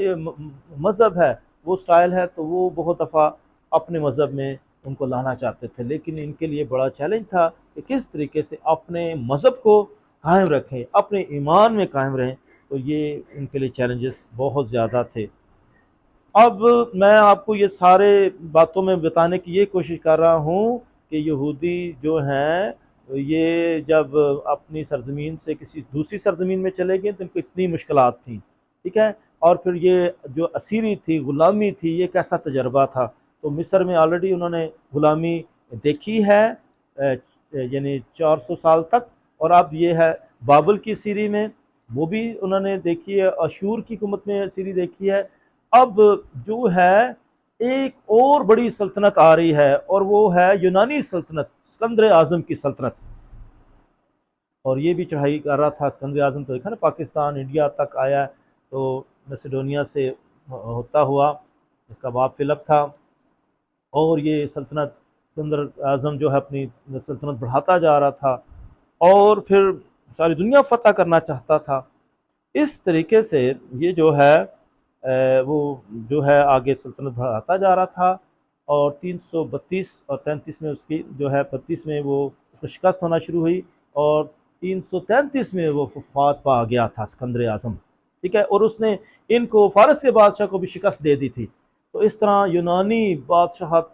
مذہب ہے، وہ سٹائل ہے، تو وہ بہت دفعہ اپنے مذہب میں ان کو لانا چاہتے تھے، لیکن ان کے لیے بڑا چیلنج تھا کہ کس طریقے سے اپنے مذہب کو قائم رکھیں، اپنے ایمان میں قائم رہیں۔ تو یہ ان کے لیے چیلنجز بہت زیادہ تھے۔ اب میں آپ کو یہ سارے باتوں میں بتانے کی یہ کوشش کر رہا ہوں کہ یہودی جو ہیں یہ جب اپنی سرزمین سے کسی دوسری سرزمین میں چلے گئے تو ان کو اتنی مشکلات تھیں، ٹھیک ہے، اور پھر یہ جو اسیری تھی، غلامی تھی، یہ کیسا تجربہ تھا۔ تو مصر میں آلریڈی انہوں نے غلامی دیکھی ہے، یعنی 400 سال تک، اور اب یہ ہے بابل کی اسیری میں، وہ بھی انہوں نے دیکھی ہے، اشور کی حکومت میں اسیری دیکھی ہے۔ اب جو ہے ایک اور بڑی سلطنت آ رہی ہے، اور وہ ہے یونانی سلطنت، اسکندر اعظم کی سلطنت، اور یہ بھی چڑھائی کر رہا تھا۔ اسکندر اعظم تو دیکھا نا، پاکستان انڈیا تک آیا، تو میسیڈونیا سے ہوتا ہوا، اس کا باپ فلپ تھا، اور یہ سلطنت اسکندر اعظم جو ہے اپنی سلطنت بڑھاتا جا رہا تھا، اور پھر ساری دنیا فتح کرنا چاہتا تھا۔ اس طریقے سے یہ جو ہے وہ جو ہے آگے سلطنت بڑھاتا جا رہا تھا، اور 332 اور 33 میں اس کی جو ہے 32 میں وہ اس کو شکست ہونا شروع ہوئی، اور 333 میں وہ وفات پا گیا تھا اسکندر اعظم، ٹھیک ہے، اور اس نے ان کو فارس کے بادشاہ کو بھی شکست دے دی تھی۔ تو اس طرح یونانی بادشاہت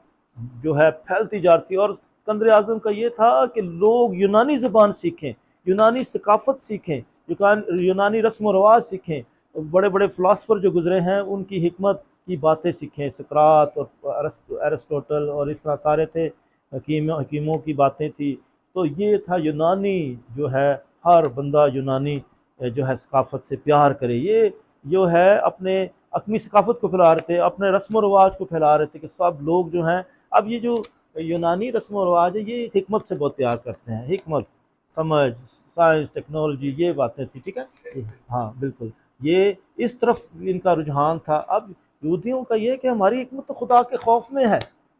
جو ہے پھیلتی جا رہی تھی، اور اسکندر اعظم کا یہ تھا کہ لوگ یونانی زبان سیکھیں، یونانی ثقافت سیکھیں، یونانی رسم و رواج سیکھیں، بڑے بڑے فلاسفر جو گزرے ہیں ان کی حکمت کی باتیں سیکھیں، سقراط اور ارسطوٹل اور اس طرح سارے تھے، حکیموں کی باتیں تھی۔ تو یہ تھا یونانی جو ہے، ہر بندہ یونانی جو ہے ثقافت سے پیار کرے، یہ جو ہے اپنے اپنی ثقافت کو پھیلا رہے تھے، اپنے رسم و رواج کو پھیلا رہے تھے کہ سب لوگ جو ہیں، اب یہ جو یونانی رسم و رواج ہے یہ حکمت سے بہت پیار کرتے ہیں، حکمت، سمجھ، سائنس، ٹیکنالوجی، یہ باتیں تھی، ٹھیک ہے، ہاں بالکل، یہ اس طرف ان کا رجحان تھا۔ اب یہودیوں کا یہ کہ ہماری حکمت تو خدا کے خوف میں ہے،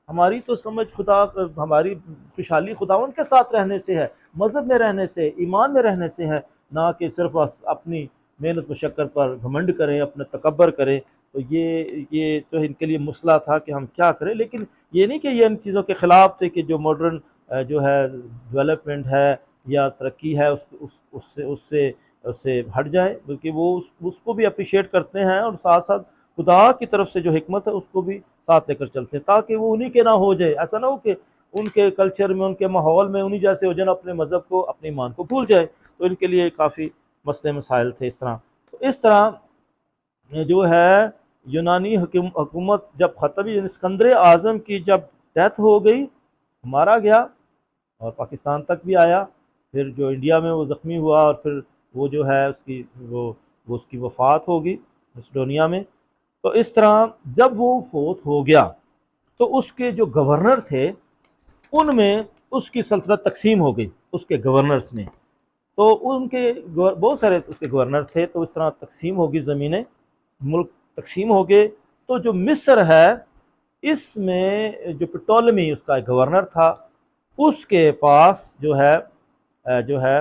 ہماری تو سمجھ خدا، ہماری خوشحالی خداوند کے ساتھ رہنے سے ہے، مذہب میں رہنے سے، ایمان میں رہنے سے ہے، نہ کہ صرف اپنی محنت مشقت پر گھمنڈ کریں، اپنا تکبر کریں۔ تو یہ تو ان کے لیے مسئلہ تھا کہ ہم کیا کریں، لیکن یہ نہیں کہ یہ ان چیزوں کے خلاف تھے کہ جو ماڈرن جو ہے ڈیولپمنٹ ہے یا ترقی ہے اس سے ہٹ جائے، بلکہ وہ اس کو بھی اپریشیٹ کرتے ہیں، اور ساتھ ساتھ خدا کی طرف سے جو حکمت ہے اس کو بھی ساتھ لے کر چلتے ہیں، تاکہ وہ انہی کے نہ ہو جائے، ایسا نہ ہو کہ ان کے کلچر میں، ان کے ماحول میں انہی جیسے ہو جائیں، اپنے مذہب کو، اپنے ایمان کو بھول جائے۔ تو ان کے لیے کافی مسئلے مسائل تھے اس طرح۔ تو اس طرح جو ہے یونانی حکومت جب ختم ہوئی، اسکندر اعظم کی جب ڈیتھ ہو گئی، مارا گیا، اور پاکستان تک بھی آیا، پھر جو انڈیا میں وہ زخمی ہوا، اور پھر وہ جو ہے اس کی وفات ہوگی میسیڈونیا میں۔ تو اس طرح جب وہ فوت ہو گیا تو اس کے جو گورنر تھے ان میں اس کی سلطنت تقسیم ہو گئی، اس کے گورنرز میں، تو ان کے بہت سارے اس کے گورنر تھے، تو اس طرح تقسیم ہوگی زمینیں، ملک تقسیم ہو گئے۔ تو جو مصر ہے اس میں جو پٹولمی اس کا گورنر تھا، اس کے پاس جو ہے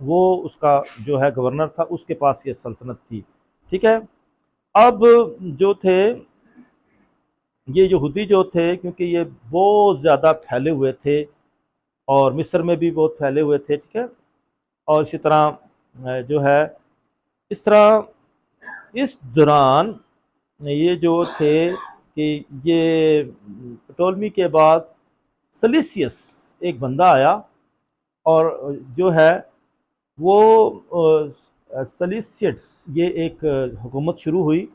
وہ اس کا جو ہے گورنر تھا، اس کے پاس یہ سلطنت تھی، ٹھیک ہے۔ اب جو تھے یہ یہودی جو تھے، کیونکہ یہ بہت زیادہ پھیلے ہوئے تھے، اور مصر میں بھی بہت پھیلے ہوئے تھے، ٹھیک ہے، اور اسی طرح جو ہے اس طرح اس دوران یہ جو تھے کہ یہ پٹولمی کے بعد سلیسیس ایک بندہ آیا، اور جو ہے وہ سلیسیٹس یہ ایک حکومت شروع ہوئی۔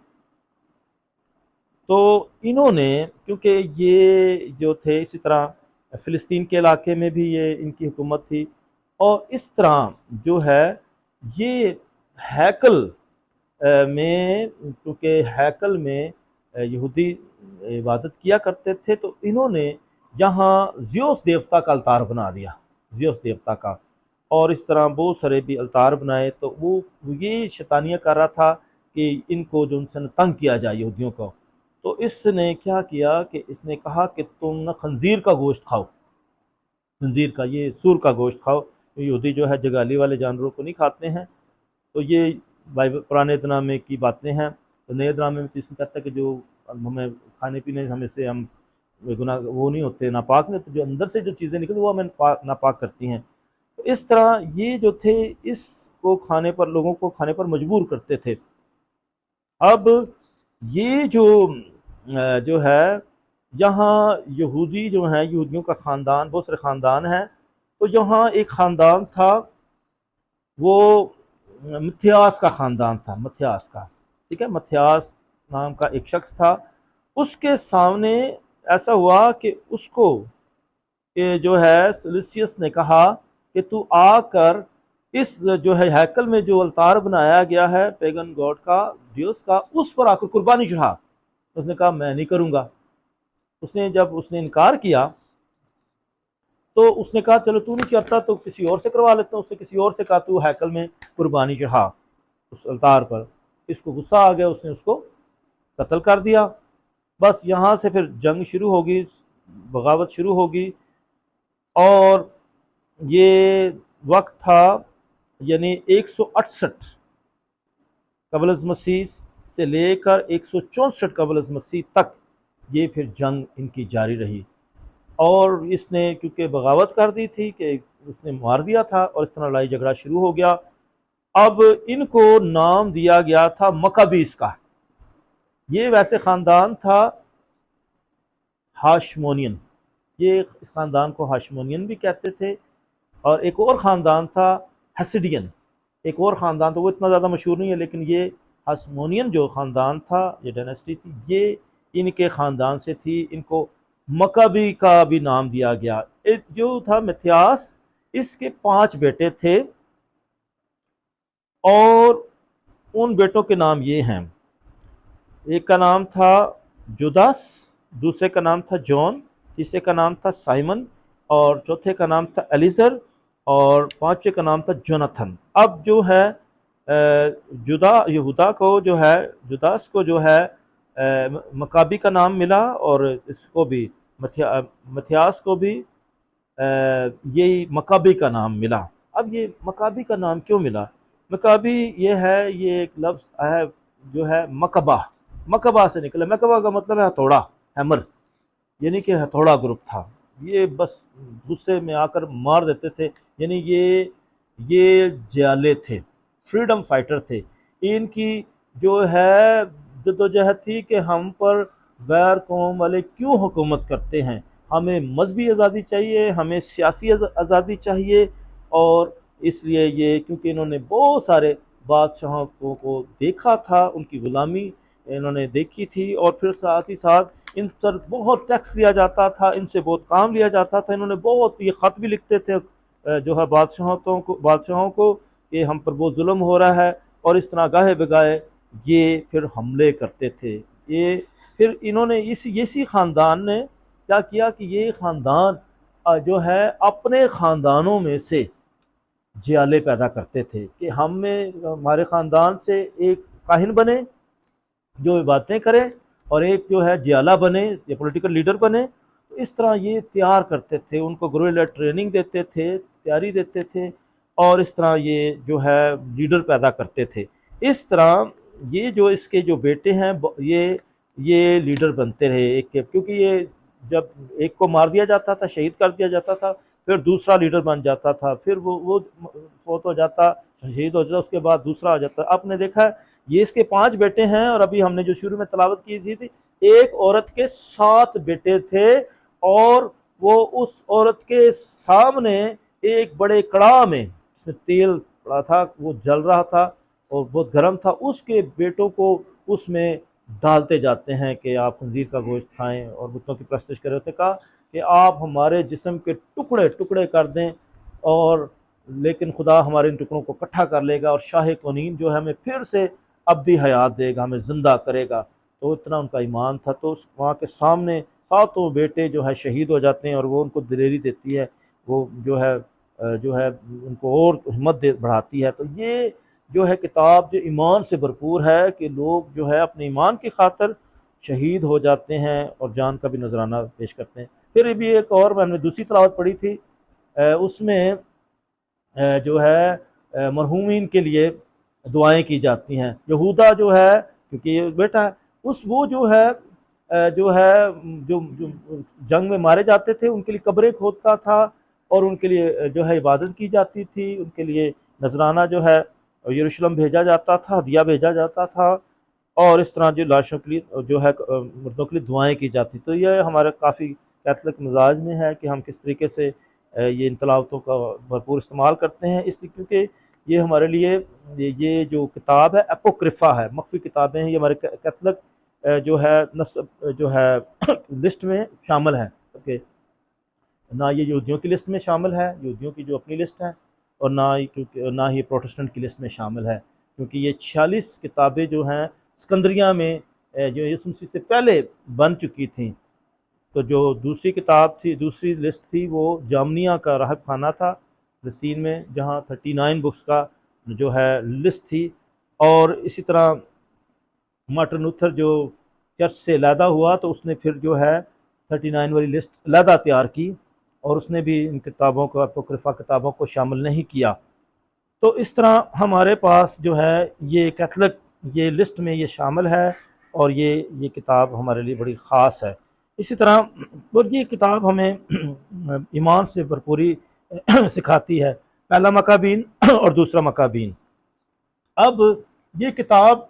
تو انہوں نے، کیونکہ یہ جو تھے اسی طرح فلسطین کے علاقے میں بھی یہ ان کی حکومت تھی، اور اس طرح جو ہے یہ ہیکل میں، کیونکہ ہیکل میں یہودی عبادت کیا کرتے تھے، تو انہوں نے یہاں زیوس دیوتا کا التار بنا دیا، زیوس دیوتا کا، اور اس طرح بہت سارے بھی التار بنائے۔ تو وہ یہ شیطانیہ کر رہا تھا کہ ان کو جو ان سے تنگ کیا جائے یہودیوں کو، تو اس نے کیا کیا کہ اس نے کہا کہ تم نہ خنزیر کا گوشت کھاؤ، خنزیر کا، یہ سور کا گوشت کھاؤ، یہودی جو ہے جگالی والے جانوروں کو نہیں کھاتے ہیں۔ تو یہ پرانے ادنامے کی باتیں ہیں۔ تو نئے ادنامے میں اس میں کہتا ہے کہ جو ہمیں کھانے پینے ہمیں سے ہم گناہ وہ نہیں ہوتے، ناپاک نہیں ہوتے، جو اندر سے جو چیزیں نکلتی وہ ہمیں ناپاک کرتی ہیں۔ تو اس طرح یہ جو تھے اس کو کھانے پر، لوگوں کو کھانے پر مجبور کرتے تھے۔ اب یہ جو ہے یہاں یہودی جو ہیں، یہودیوں کا خاندان، بہت سارے خاندان ہیں، تو یہاں ایک خاندان تھا، وہ متھیاس کا خاندان تھا، متھیاس کا، ٹھیک ہے، متھیاس نام کا ایک شخص تھا۔ اس کے سامنے ایسا ہوا کہ اس کو کہ جو ہے سلیسیس نے کہا کہ تو آ کر اس جو ہے ہیکل میں جو التار بنایا گیا ہے پیگن گاڈ کا، ڈیوس کا، اس پر آ کر قربانی چڑھا۔ اس نے کہا میں نہیں کروں گا۔ جب اس نے انکار کیا تو اس نے کہا چلو تو نہیں کرتا تو کسی اور سے کروا لیتا ہوں۔ اس سے کسی اور سے کہا تو ہیکل میں قربانی چڑھا اس التار پر۔ اس کو غصہ آ گیا، اس نے اس کو قتل کر دیا۔ بس یہاں سے پھر جنگ شروع ہوگی، بغاوت شروع ہوگی، اور یہ وقت تھا یعنی 168 قبل از مسیح سے لے کر 164 قبل از مسیح تک یہ پھر جنگ ان کی جاری رہی۔ اور اس نے کیونکہ بغاوت کر دی تھی کہ اس نے مار دیا تھا، اور اس طرح لڑائی جھگڑا شروع ہو گیا۔ اب ان کو نام دیا گیا تھا مکابیس کا۔ یہ ویسے خاندان تھا ہاشمونین، یہ اس خاندان کو ہاشمونین بھی کہتے تھے۔ اور ایک اور خاندان تھا ہیسیڈین، ایک اور خاندان، تو وہ اتنا زیادہ مشہور نہیں ہے، لیکن یہ ہاشمونین جو خاندان تھا، یہ ڈائنیسٹی تھی، یہ ان کے خاندان سے تھی۔ ان کو مکابی کا بھی نام دیا گیا۔ جو تھا متھیاس، اس کے 5 بیٹے تھے، اور ان بیٹوں کے نام یہ ہیں، ایک کا نام تھا جوداس، دوسرے کا نام تھا جون، تیسرے کا نام تھا سائمن، اور چوتھے کا نام تھا ایلیزر، اور 5ویں کا نام تھا جوناتھن۔ اب جو ہے یہودا کو جو ہے، جوداس کو جو ہے مکابی کا نام ملا، اور اس کو بھی متھیاس کو بھی یہی مکابی کا نام ملا۔ اب یہ مکابی کا نام کیوں ملا؟ مکابی یہ ہے، یہ ایک لفظ ہے جو ہے مکبہ سے نکلا۔ مکبہ کا مطلب ہے ہتھوڑا، ہیمر، یعنی کہ ہتھوڑا گروپ تھا۔ یہ بس غصے میں آ کر مار دیتے تھے، یعنی یہ جیالے تھے، فریڈم فائٹر تھے۔ ان کی جو ہے جدوجہد تھی کہ ہم پر غیر قوم والے کیوں حکومت کرتے ہیں، ہمیں مذہبی آزادی چاہیے، ہمیں سیاسی آزادی چاہیے۔ اور اس لیے یہ کیونکہ انہوں نے بہت سارے بادشاہوں کو دیکھا تھا، ان کی غلامی انہوں نے دیکھی تھی، اور پھر ساتھ ہی ساتھ ان پر بہت ٹیکس لیا جاتا تھا، ان سے بہت کام لیا جاتا تھا۔ انہوں نے بہت یہ خط بھی لکھتے تھے جو ہے بادشاہوں کو کہ ہم پر بہت ظلم ہو رہا ہے، اور اس طرح گاہے بگاہے یہ پھر حملے کرتے تھے۔ یہ پھر انہوں نے اسی خاندان نے کیا کیا کہ یہ خاندان جو ہے اپنے خاندانوں میں سے جیالے پیدا کرتے تھے کہ ہمارے خاندان سے ایک کاہن بنے جو باتیں کرے، اور ایک جو ہے جیالہ بنے یا پولیٹیکل لیڈر بنے۔ اس طرح یہ تیار کرتے تھے، ان کو گرویلا ٹریننگ دیتے تھے، تیاری دیتے تھے، اور اس طرح یہ جو ہے لیڈر پیدا کرتے تھے۔ اس طرح یہ جو اس کے جو بیٹے ہیں یہ لیڈر بنتے رہے کیونکہ یہ جب ایک کو مار دیا جاتا تھا، شہید کر دیا جاتا تھا، پھر دوسرا لیڈر بن جاتا تھا، پھر وہ فوت ہو جاتا، شہید ہو جاتا، اس کے بعد دوسرا ہو جاتا۔ آپ نے دیکھا یہ اس کے 5 بیٹے ہیں، اور ابھی ہم نے جو شروع میں تلاوت کی تھی ایک عورت کے 7 بیٹے تھے، اور وہ اس عورت کے سامنے ایک بڑے کڑاہ میں اس میں تیل پڑا تھا، وہ جل رہا تھا اور بہت گرم تھا، اس کے بیٹوں کو اس میں ڈالتے جاتے ہیں کہ آپ خنزیر کا گوشت کھائیں اور بتوں کی پرستش کریں۔ اس نے کہا کہ آپ ہمارے جسم کے ٹکڑے ٹکڑے کر دیں، اور لیکن خدا ہمارے ان ٹکڑوں کو اکٹھا کر لے گا، اور شاہ کونین جو ہے ہمیں پھر سے ابدی حیات دے گا، ہمیں زندہ کرے گا۔ تو اتنا ان کا ایمان تھا۔ تو وہاں کے سامنے 7 بیٹے جو ہے شہید ہو جاتے ہیں، اور وہ ان کو دلیری دیتی ہے، وہ جو ہے ان کو اور ہمت بڑھاتی ہے۔ تو یہ جو ہے کتاب جو ایمان سے بھرپور ہے کہ لوگ جو ہے اپنے ایمان کی خاطر شہید ہو جاتے ہیں اور جان کا بھی نذرانہ پیش کرتے ہیں۔ پھر بھی ایک اور میں نے دوسری تلاوت پڑھی تھی، اس میں جو ہے مرحومین کے لیے دعائیں کی جاتی ہیں۔ یہودا جو ہے کیونکہ یہ بیٹا اس وہ جو ہے جو جنگ میں مارے جاتے تھے ان کے لیے قبریں کھودتا تھا اور ان کے لیے جو ہے عبادت کی جاتی تھی، ان کے لیے نذرانہ جو ہے یروشلم بھیجا جاتا تھا، ہدیہ بھیجا جاتا تھا، اور اس طرح جو لاشوں کے لیے جو ہے مردوں کے لیے دعائیں کی جاتی۔ تو یہ ہمارے کافی کیتھولک مزاج میں ہے کہ ہم کس طریقے سے یہ ان تلاوتوں کا بھرپور استعمال کرتے ہیں، اس لیے کیونکہ یہ ہمارے لیے یہ جو کتاب ہے اپوکرفا ہے، مخفی کتابیں ہیں، یہ ہمارے کیتھولک جو ہے نصب جو ہے لسٹ میں شامل ہے، کہ نہ یہ یہودیوں کی لسٹ میں شامل ہے، یہودیوں کی جو اپنی لسٹ ہے، اور نہ ہی پروٹسٹنٹ کی لسٹ میں شامل ہے، کیونکہ یہ 46 کتابیں جو ہیں اسکندریہ میں جو یسوع مسیح سے پہلے بن چکی تھیں۔ تو جو دوسری کتاب تھی، دوسری لسٹ تھی، وہ جامنیہ کا راہب خانہ تھا فلسطین میں، جہاں 39 بکس کا جو ہے لسٹ تھی، اور اسی طرح مارٹن لوتھر جو چرچ سے علیحدہ ہوا تو اس نے پھر جو ہے 39 والی لسٹ علیحدہ تیار کی، اور اس نے بھی ان کتابوں کو اپوکرفا کتابوں کو شامل نہیں کیا۔ تو اس طرح ہمارے پاس جو ہے یہ کیتھولک یہ لسٹ میں یہ شامل ہے، اور یہ کتاب ہمارے لیے بڑی خاص ہے۔ اسی طرح اور یہ کتاب ہمیں ایمان سے بھرپوری سکھاتی ہے، پہلا مکابین اور دوسرا مکابین۔ اب یہ کتاب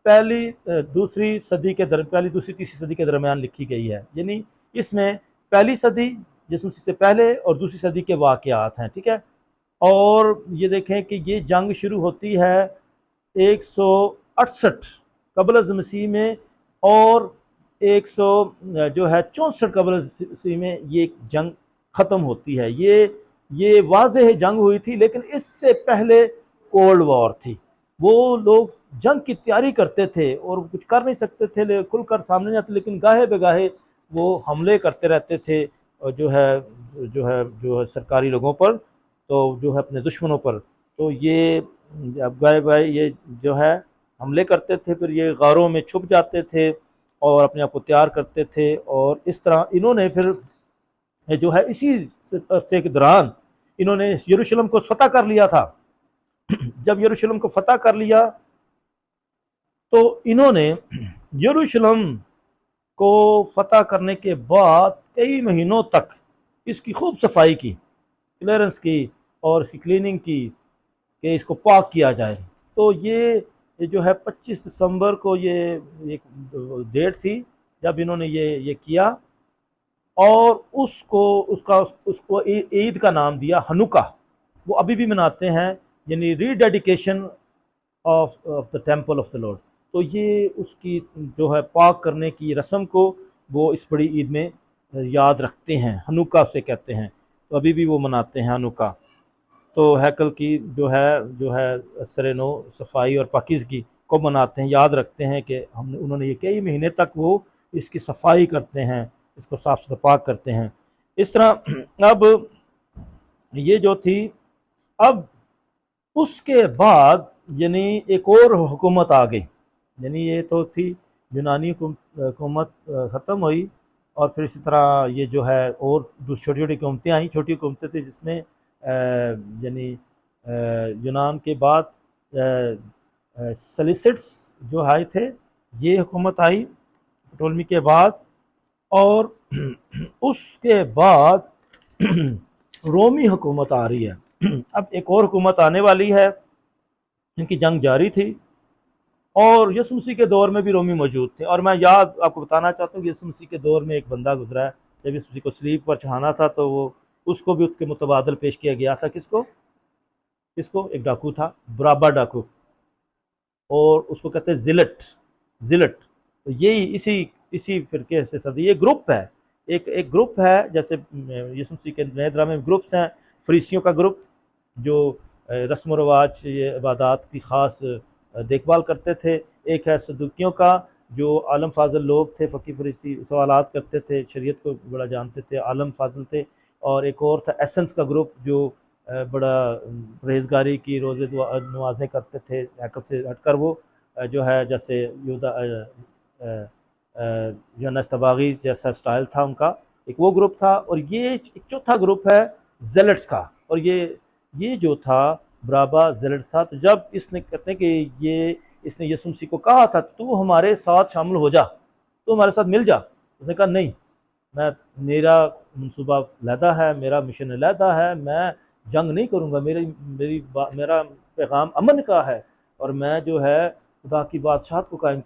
پہلی دوسری تیسری صدی کے درمیان لکھی گئی ہے، یعنی اس میں پہلی صدی یسوع مسیح سے پہلے اور دوسری صدی کے واقعات ہیں، ٹھیک ہے۔ اور یہ دیکھیں کہ یہ جنگ شروع ہوتی ہے 168 قبل از مسیح میں، اور 164 قبل از مسیح میں یہ جنگ ختم ہوتی ہے۔ یہ واضح جنگ ہوئی تھی، لیکن اس سے پہلے کولڈ وار تھی، وہ لوگ جنگ کی تیاری کرتے تھے اور کچھ کر نہیں سکتے تھے، کھل کر سامنے نہیں آتے، لیکن گاہے بگاہے وہ حملے کرتے رہتے تھے، اور جو ہے سرکاری لوگوں پر، تو جو ہے اپنے دشمنوں پر۔ تو یہ اب گاہے بگاہے یہ جو ہے حملے کرتے تھے، پھر یہ غاروں میں چھپ جاتے تھے اور اپنے آپ کو تیار کرتے تھے، اور اس طرح انہوں نے پھر جو ہے اسی عرصے کے دوران انہوں نے یروشلم کو فتح کر لیا تھا۔ جب یروشلم کو فتح کر لیا تو انہوں نے یروشلم کو فتح کرنے کے بعد کئی مہینوں تک اس کی خوب صفائی کی، کلیئرنس کی اور اس کی کلیننگ کی، کہ اس کو پاک کیا جائے۔ تو یہ جو ہے 25 دسمبر کو یہ ایک ڈیٹ تھی جب انہوں نے یہ کیا، اور اس کو عید کا نام دیا ہنوکا۔ وہ ابھی بھی مناتے ہیں، یعنی rededication of the temple of the lord. تو یہ اس کی جو ہے پاک کرنے کی رسم کو وہ اس بڑی عید میں یاد رکھتے ہیں، ہنوکا سے کہتے ہیں، تو ابھی بھی وہ مناتے ہیں ہنوکا۔ تو ہیکل کی جو ہے سر نو صفائی اور پاکیزگی کو مناتے ہیں، یاد رکھتے ہیں کہ انہوں نے یہ کئی مہینے تک وہ اس کی صفائی کرتے ہیں، اس کو صاف ستھرا پاک کرتے ہیں۔ اس طرح اب یہ جو تھی، اب اس کے بعد یعنی ایک اور حکومت آ گئی، یعنی یہ تو تھی یونانی حکومت ختم ہوئی، اور پھر اسی طرح یہ جو ہے اور چھوٹی چھوٹی حکومتیں آئیں، چھوٹی حکومتیں تھیں جس میں یعنی یونان کے بعد سلیسٹس جو آئے تھے، یہ حکومت آئی پٹولمی کے بعد، اور اس کے بعد رومی حکومت آ رہی ہے۔ اب ایک اور حکومت آنے والی ہے، ان کی جنگ جاری تھی، اور یسوع مسیح کے دور میں بھی رومی موجود تھے۔ اور میں آپ کو بتانا چاہتا ہوں کہ یسوع مسیح کے دور میں ایک بندہ گزرا ہے، جب یسوع مسیح کو صلیب پر چڑھانا تھا تو اس کو بھی اس کے متبادل پیش کیا گیا تھا۔ کس کو؟ ایک ڈاکو تھا، برابا ڈاکو، اور اس کو کہتے ہیں زلٹ۔ تو یہی اسی فرقے سے صدی، یہ گروپ ہے، ایک گروپ ہے، جیسے یسوع مسیح کے نئے ڈرامے میں گروپس ہیں، فریسیوں کا گروپ جو رسم و رواج عبادات کی خاص دیکھ بھال کرتے تھے، ایک ہے صدوقیوں کا جو عالم فاضل لوگ تھے، فقی فریسی سوالات کرتے تھے، شریعت کو بڑا جانتے تھے، عالم فاضل تھے، اور ایک اور تھا ایسنس کا گروپ جو بڑا پرہیزگاری کی، روزے نمازیں کرتے تھے، ہیکل سے ہٹ کر وہ جو ہے جیسے یونس طباغی جیسا سٹائل تھا ان کا، ایک وہ گروپ تھا، اور یہ ایک چوتھا گروپ ہے زیلٹس کا، اور یہ جو تھا برابا زیلٹس تھا۔ تو جب اس نے کہتے ہیں کہ اس نے یسوع مسیح کو کہا تھا تو ہمارے ساتھ شامل ہو جا، تو ہمارے ساتھ مل جا، اس نے کہا نہیں، میرا منصوبہ علیحدہ ہے، میرا مشن علیحدہ ہے، میں جنگ نہیں کروں گا، میرا پیغام امن کا ہے، اور میں جو ہے خدا کی بادشاہت کو قائم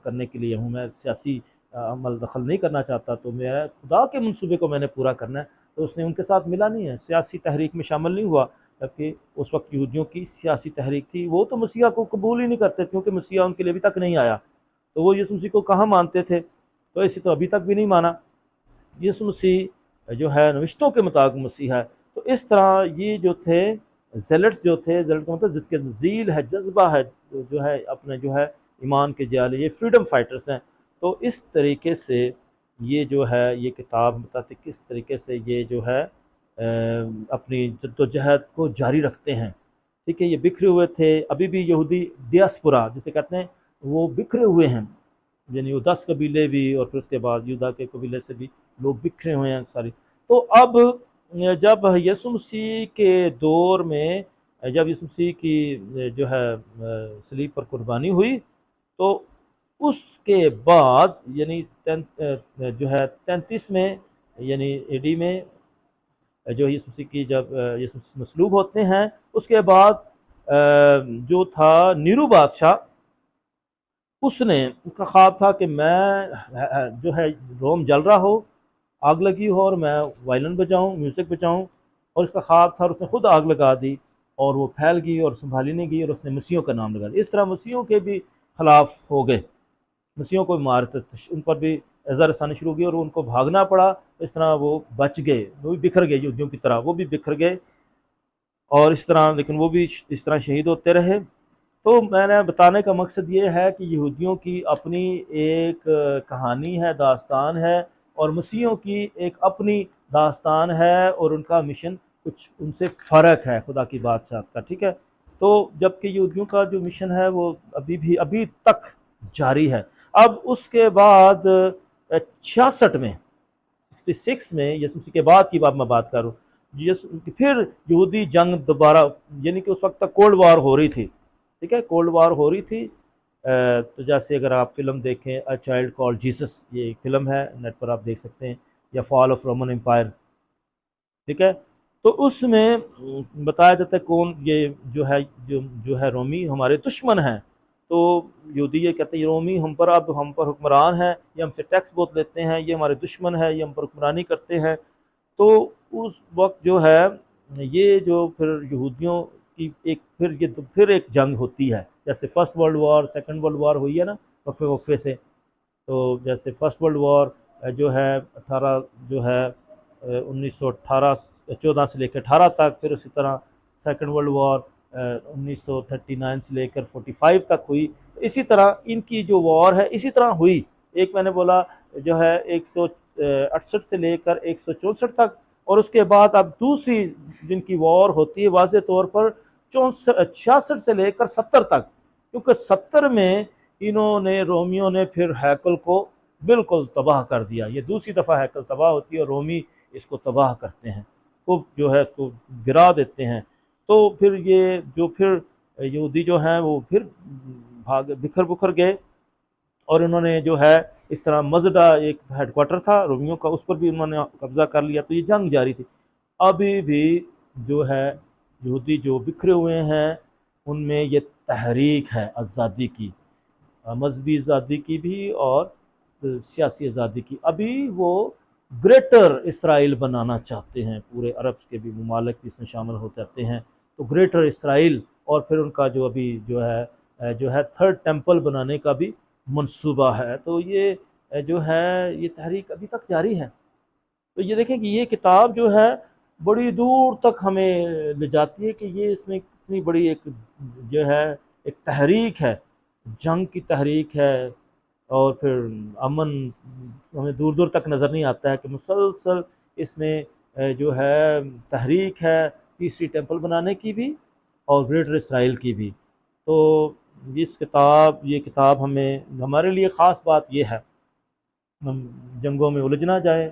کرنے کے لیے ہوں، میں سیاسی عمل دخل نہیں کرنا چاہتا، تو میرا خدا کے منصوبے کو میں نے پورا کرنا ہے۔ تو اس نے ان کے ساتھ ملا نہیں ہے، سیاسی تحریک میں شامل نہیں ہوا، جبکہ اس وقت یہودیوں کی سیاسی تحریک تھی، وہ تو مسیح کو قبول ہی نہیں کرتے کیونکہ مسیح ان کے لیے ابھی تک نہیں آیا، تو وہ یسوع مسیح کو کہاں مانتے تھے، تو اسی تو ابھی تک بھی نہیں مانا۔ یسوع مسیح جو ہے نوشتوں کے مطابق مسیح ہے۔ تو اس طرح یہ جو تھے زیلٹس جو تھے، زیلٹ کا مطلب جس کے ذیل ہے، جذبہ ہے، جو ہے اپنے جو ہے ایمان کے جالے، یہ فریڈم فائٹرز ہیں۔ تو اس طریقے سے یہ جو ہے یہ کتاب بتاتی کس طریقے سے یہ جو ہے اپنی جد و جہد کو جاری رکھتے ہیں، ٹھیک ہے۔ یہ بکھرے ہوئے تھے، ابھی بھی یہودی ڈیاسپورا جسے کہتے ہیں وہ بکھرے ہوئے ہیں، یعنی وہ 10 قبیلے بھی، اور پھر اس کے بعد یہودا کے قبیلے سے بھی لوگ بکھرے ہوئے ہیں ساری۔ تو اب جب یسوع مسیح کے دور میں، جب یسوع مسیح کی جو ہے صلیب پر قربانی ہوئی، تو اس کے بعد یعنی جو ہے 33 میں، یعنی اے ڈی میں، جو یسوع مسیح کی جب یسوع مسیح مصلوب ہوتے ہیں، اس کے بعد جو تھا نیرو بادشاہ، اس کا خواب تھا کہ میں جو ہے روم جل رہا ہو، آگ لگی ہو، اور میں وائلن بجاؤں، میوزک بجاؤں، اور اس کا خواب تھا، اور اس نے خود آگ لگا دی، اور وہ پھیل گئی اور سنبھالی نہیں گئی، اور اس نے مسیحوں کا نام لگا دیا۔ اس طرح مسیحوں کے بھی خلاف ہو گئے، مسیحوں کو مارتے، ان پر بھی اذى رسانی شروع ہوئی، اور ان کو بھاگنا پڑا، اس طرح وہ بچ گئے، وہ بھی بکھر گئے یہودیوں کی طرح، وہ بھی بکھر گئے، اور اس طرح لیکن وہ بھی اس طرح شہید ہوتے رہے۔ تو میں نے بتانے کا مقصد یہ ہے کہ یہودیوں کی اپنی ایک کہانی ہے، داستان ہے، اور مسیحوں کی ایک اپنی داستان ہے، اور ان کا مشن کچھ ان سے فرق ہے خدا کی بادشاہت کا، ٹھیک ہے۔ تو جبکہ یہودیوں کا جو مشن ہے وہ ابھی تک جاری ہے۔ اب اس کے بعد 66 میں، 66 میں یسوع مسیح کے بعد کی میں بات کروں، پھر یہودی جنگ دوبارہ، یعنی کہ اس وقت تک کولڈ وار ہو رہی تھی، ٹھیک ہے، کولڈ وار ہو رہی تھی۔ تو جیسے اگر آپ فلم دیکھیں اے چائلڈ کالڈ جیسس، یہ ایک فلم ہے، نیٹ پر آپ دیکھ سکتے ہیں، یا فال آف رومن امپائر، ٹھیک ہے۔ تو اس میں بتایا جاتا ہے کون یہ جو ہے رومی ہمارے دشمن ہیں۔ تو یہودی یہ کہتے ہیں رومی ہم پر حکمران ہیں، یہ ہم سے ٹیکس بہت لیتے ہیں، یہ ہمارے دشمن ہیں، یہ ہم پر حکمرانی کرتے ہیں۔ تو اس وقت جو ہے یہ جو پھر یہودیوں کی پھر ایک جنگ ہوتی ہے، جیسے first world war, second world war ہوئی ہے نا وقفے سے۔ تو جیسے فرسٹ ورلڈ وار جو ہے 14 سے لے کے 18 تک، پھر اسی طرح سیکنڈ ورلڈ وار 1939 سے لے کر 45 تک ہوئی۔ اسی طرح ان کی جو وار ہے اسی طرح ہوئی، ایک میں نے بولا جو ہے 168 سے لے کر 164 تک، اور اس کے بعد اب دوسری جن کی وار ہوتی ہے واضح طور پر 66 سے لے کر 70 تک، کیونکہ 70 میں انہوں نے رومیوں نے پھر ہیکل کو بالکل تباہ کر دیا۔ یہ دوسری دفعہ ہیکل تباہ ہوتی ہے، اور رومی اس کو تباہ کرتے ہیں، خوب جو ہے اس کو گرا دیتے ہیں۔ تو پھر یہ جو پھر یہودی جو ہیں وہ پھر بکھر گئے، اور انہوں نے جو ہے اس طرح مزدہ ایک ہیڈ کوارٹر تھا رومیوں کا، اس پر بھی انہوں نے قبضہ کر لیا، تو یہ جنگ جاری تھی۔ ابھی بھی جو ہے یہودی جو بکھرے ہوئے ہیں ان میں یہ تحریک ہے آزادی کی، مذہبی آزادی کی بھی اور سیاسی آزادی کی۔ ابھی وہ گریٹر اسرائیل بنانا چاہتے ہیں، پورے عرب کے بھی ممالک بھی اس میں شامل ہو جاتے ہیں، تو گریٹر اسرائیل، اور پھر ان کا جو ابھی جو ہے تھرڈ ٹیمپل بنانے کا بھی منصوبہ ہے۔ تو یہ جو ہے یہ تحریک ابھی تک جاری ہے۔ تو یہ دیکھیں کہ یہ کتاب جو ہے بڑی دور تک ہمیں لے جاتی ہے کہ یہ اس میں کتنی بڑی ایک جو ہے ایک تحریک ہے، جنگ کی تحریک ہے، اور پھر امن ہمیں دور دور تک نظر نہیں آتا ہے کہ مسلسل اس میں جو ہے تحریک ہے تیسری ٹیمپل بنانے کی بھی اور گریٹر اسرائیل کی بھی۔ تو یہ کتاب ہمارے لیے خاص بات یہ ہے، ہم جنگوں میں الجھ نہ جائیں۔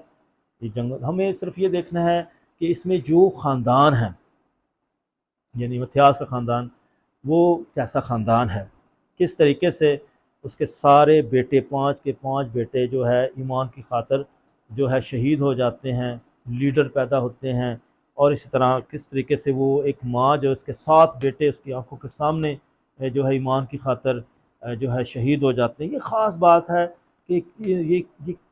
ہمیں صرف یہ دیکھنا ہے کہ اس میں جو خاندان ہیں، یعنی متھیاس کا خاندان، وہ کیسا خاندان ہے، کس طریقے سے اس کے سارے بیٹے 5 کے 5 بیٹے جو ہے ایمان کی خاطر جو ہے شہید ہو جاتے ہیں، لیڈر پیدا ہوتے ہیں، اور اسی طرح کس طریقے سے وہ ایک ماں جو اس کے 7 بیٹے اس کی آنکھوں کے سامنے جو ہے ایمان کی خاطر جو ہے شہید ہو جاتے ہیں۔ یہ خاص بات ہے کہ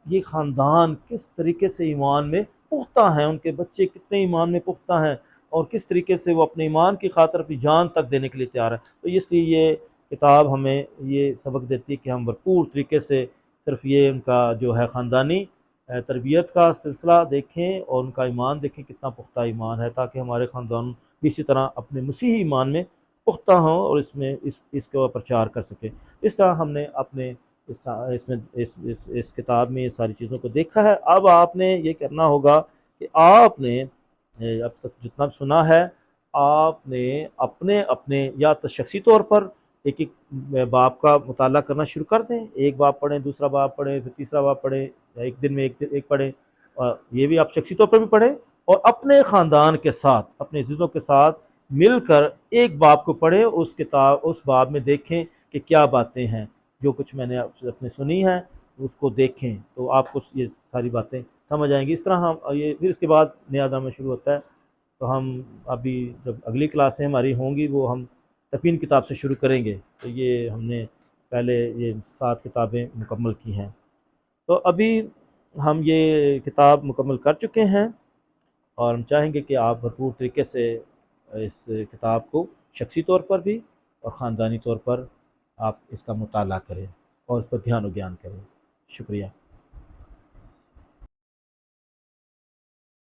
یہ خاندان کس طریقے سے ایمان میں پختہ ہیں، ان کے بچے کتنے ایمان میں پختہ ہیں، اور کس طریقے سے وہ اپنے ایمان کی خاطر اپنی جان تک دینے کے لیے تیار ہے۔ تو اس لیے یہ کتاب ہمیں یہ سبق دیتی ہے کہ ہم بھرپور طریقے سے صرف یہ ان کا جو ہے خاندانی تربیت کا سلسلہ دیکھیں اور ان کا ایمان دیکھیں کتنا پختہ ایمان ہے، تاکہ ہمارے خاندان بھی اسی طرح اپنے مسیحی ایمان میں پختہ ہوں اور اس کا پرچار کر سکیں۔ اس طرح ہم نے اپنے اس کتاب میں یہ ساری چیزوں کو دیکھا ہے۔ اب آپ نے یہ کرنا ہوگا کہ آپ نے اب تک جتنا بھی سنا ہے، آپ نے اپنے یا تو شخصی طور پر ایک باب کا مطالعہ کرنا شروع کر دیں، ایک باب پڑھیں، دوسرا باب پڑھیں، پھر تیسرا باب پڑھیں، یا ایک دن میں ایک پڑھیں، اور یہ بھی آپ شخصی طور پر بھی پڑھیں، اور اپنے خاندان کے ساتھ اپنے عزیزوں کے ساتھ مل کر ایک باب کو پڑھیں، اس باب میں دیکھیں کہ کیا باتیں ہیں، جو کچھ میں نے اپنے سنی ہیں اس کو دیکھیں، تو آپ کو یہ ساری باتیں سمجھ آئیں گی۔ اس طرح ہم پھر اس کے بعد نیا نامہ شروع ہوتا ہے، تو ہم ابھی جب اگلی کلاسیں ہماری ہوں گی وہ ہم تکوین کتاب سے شروع کریں گے۔ تو یہ ہم نے پہلے یہ 7 کتابیں مکمل کی ہیں، تو ابھی ہم یہ کتاب مکمل کر چکے ہیں، اور ہم چاہیں گے کہ آپ بھرپور طریقے سے اس کتاب کو شخصی طور پر بھی اور خاندانی طور پر آپ اس کا مطالعہ کریں اور اس پر دھیان و گیان کریں۔ شکریہ۔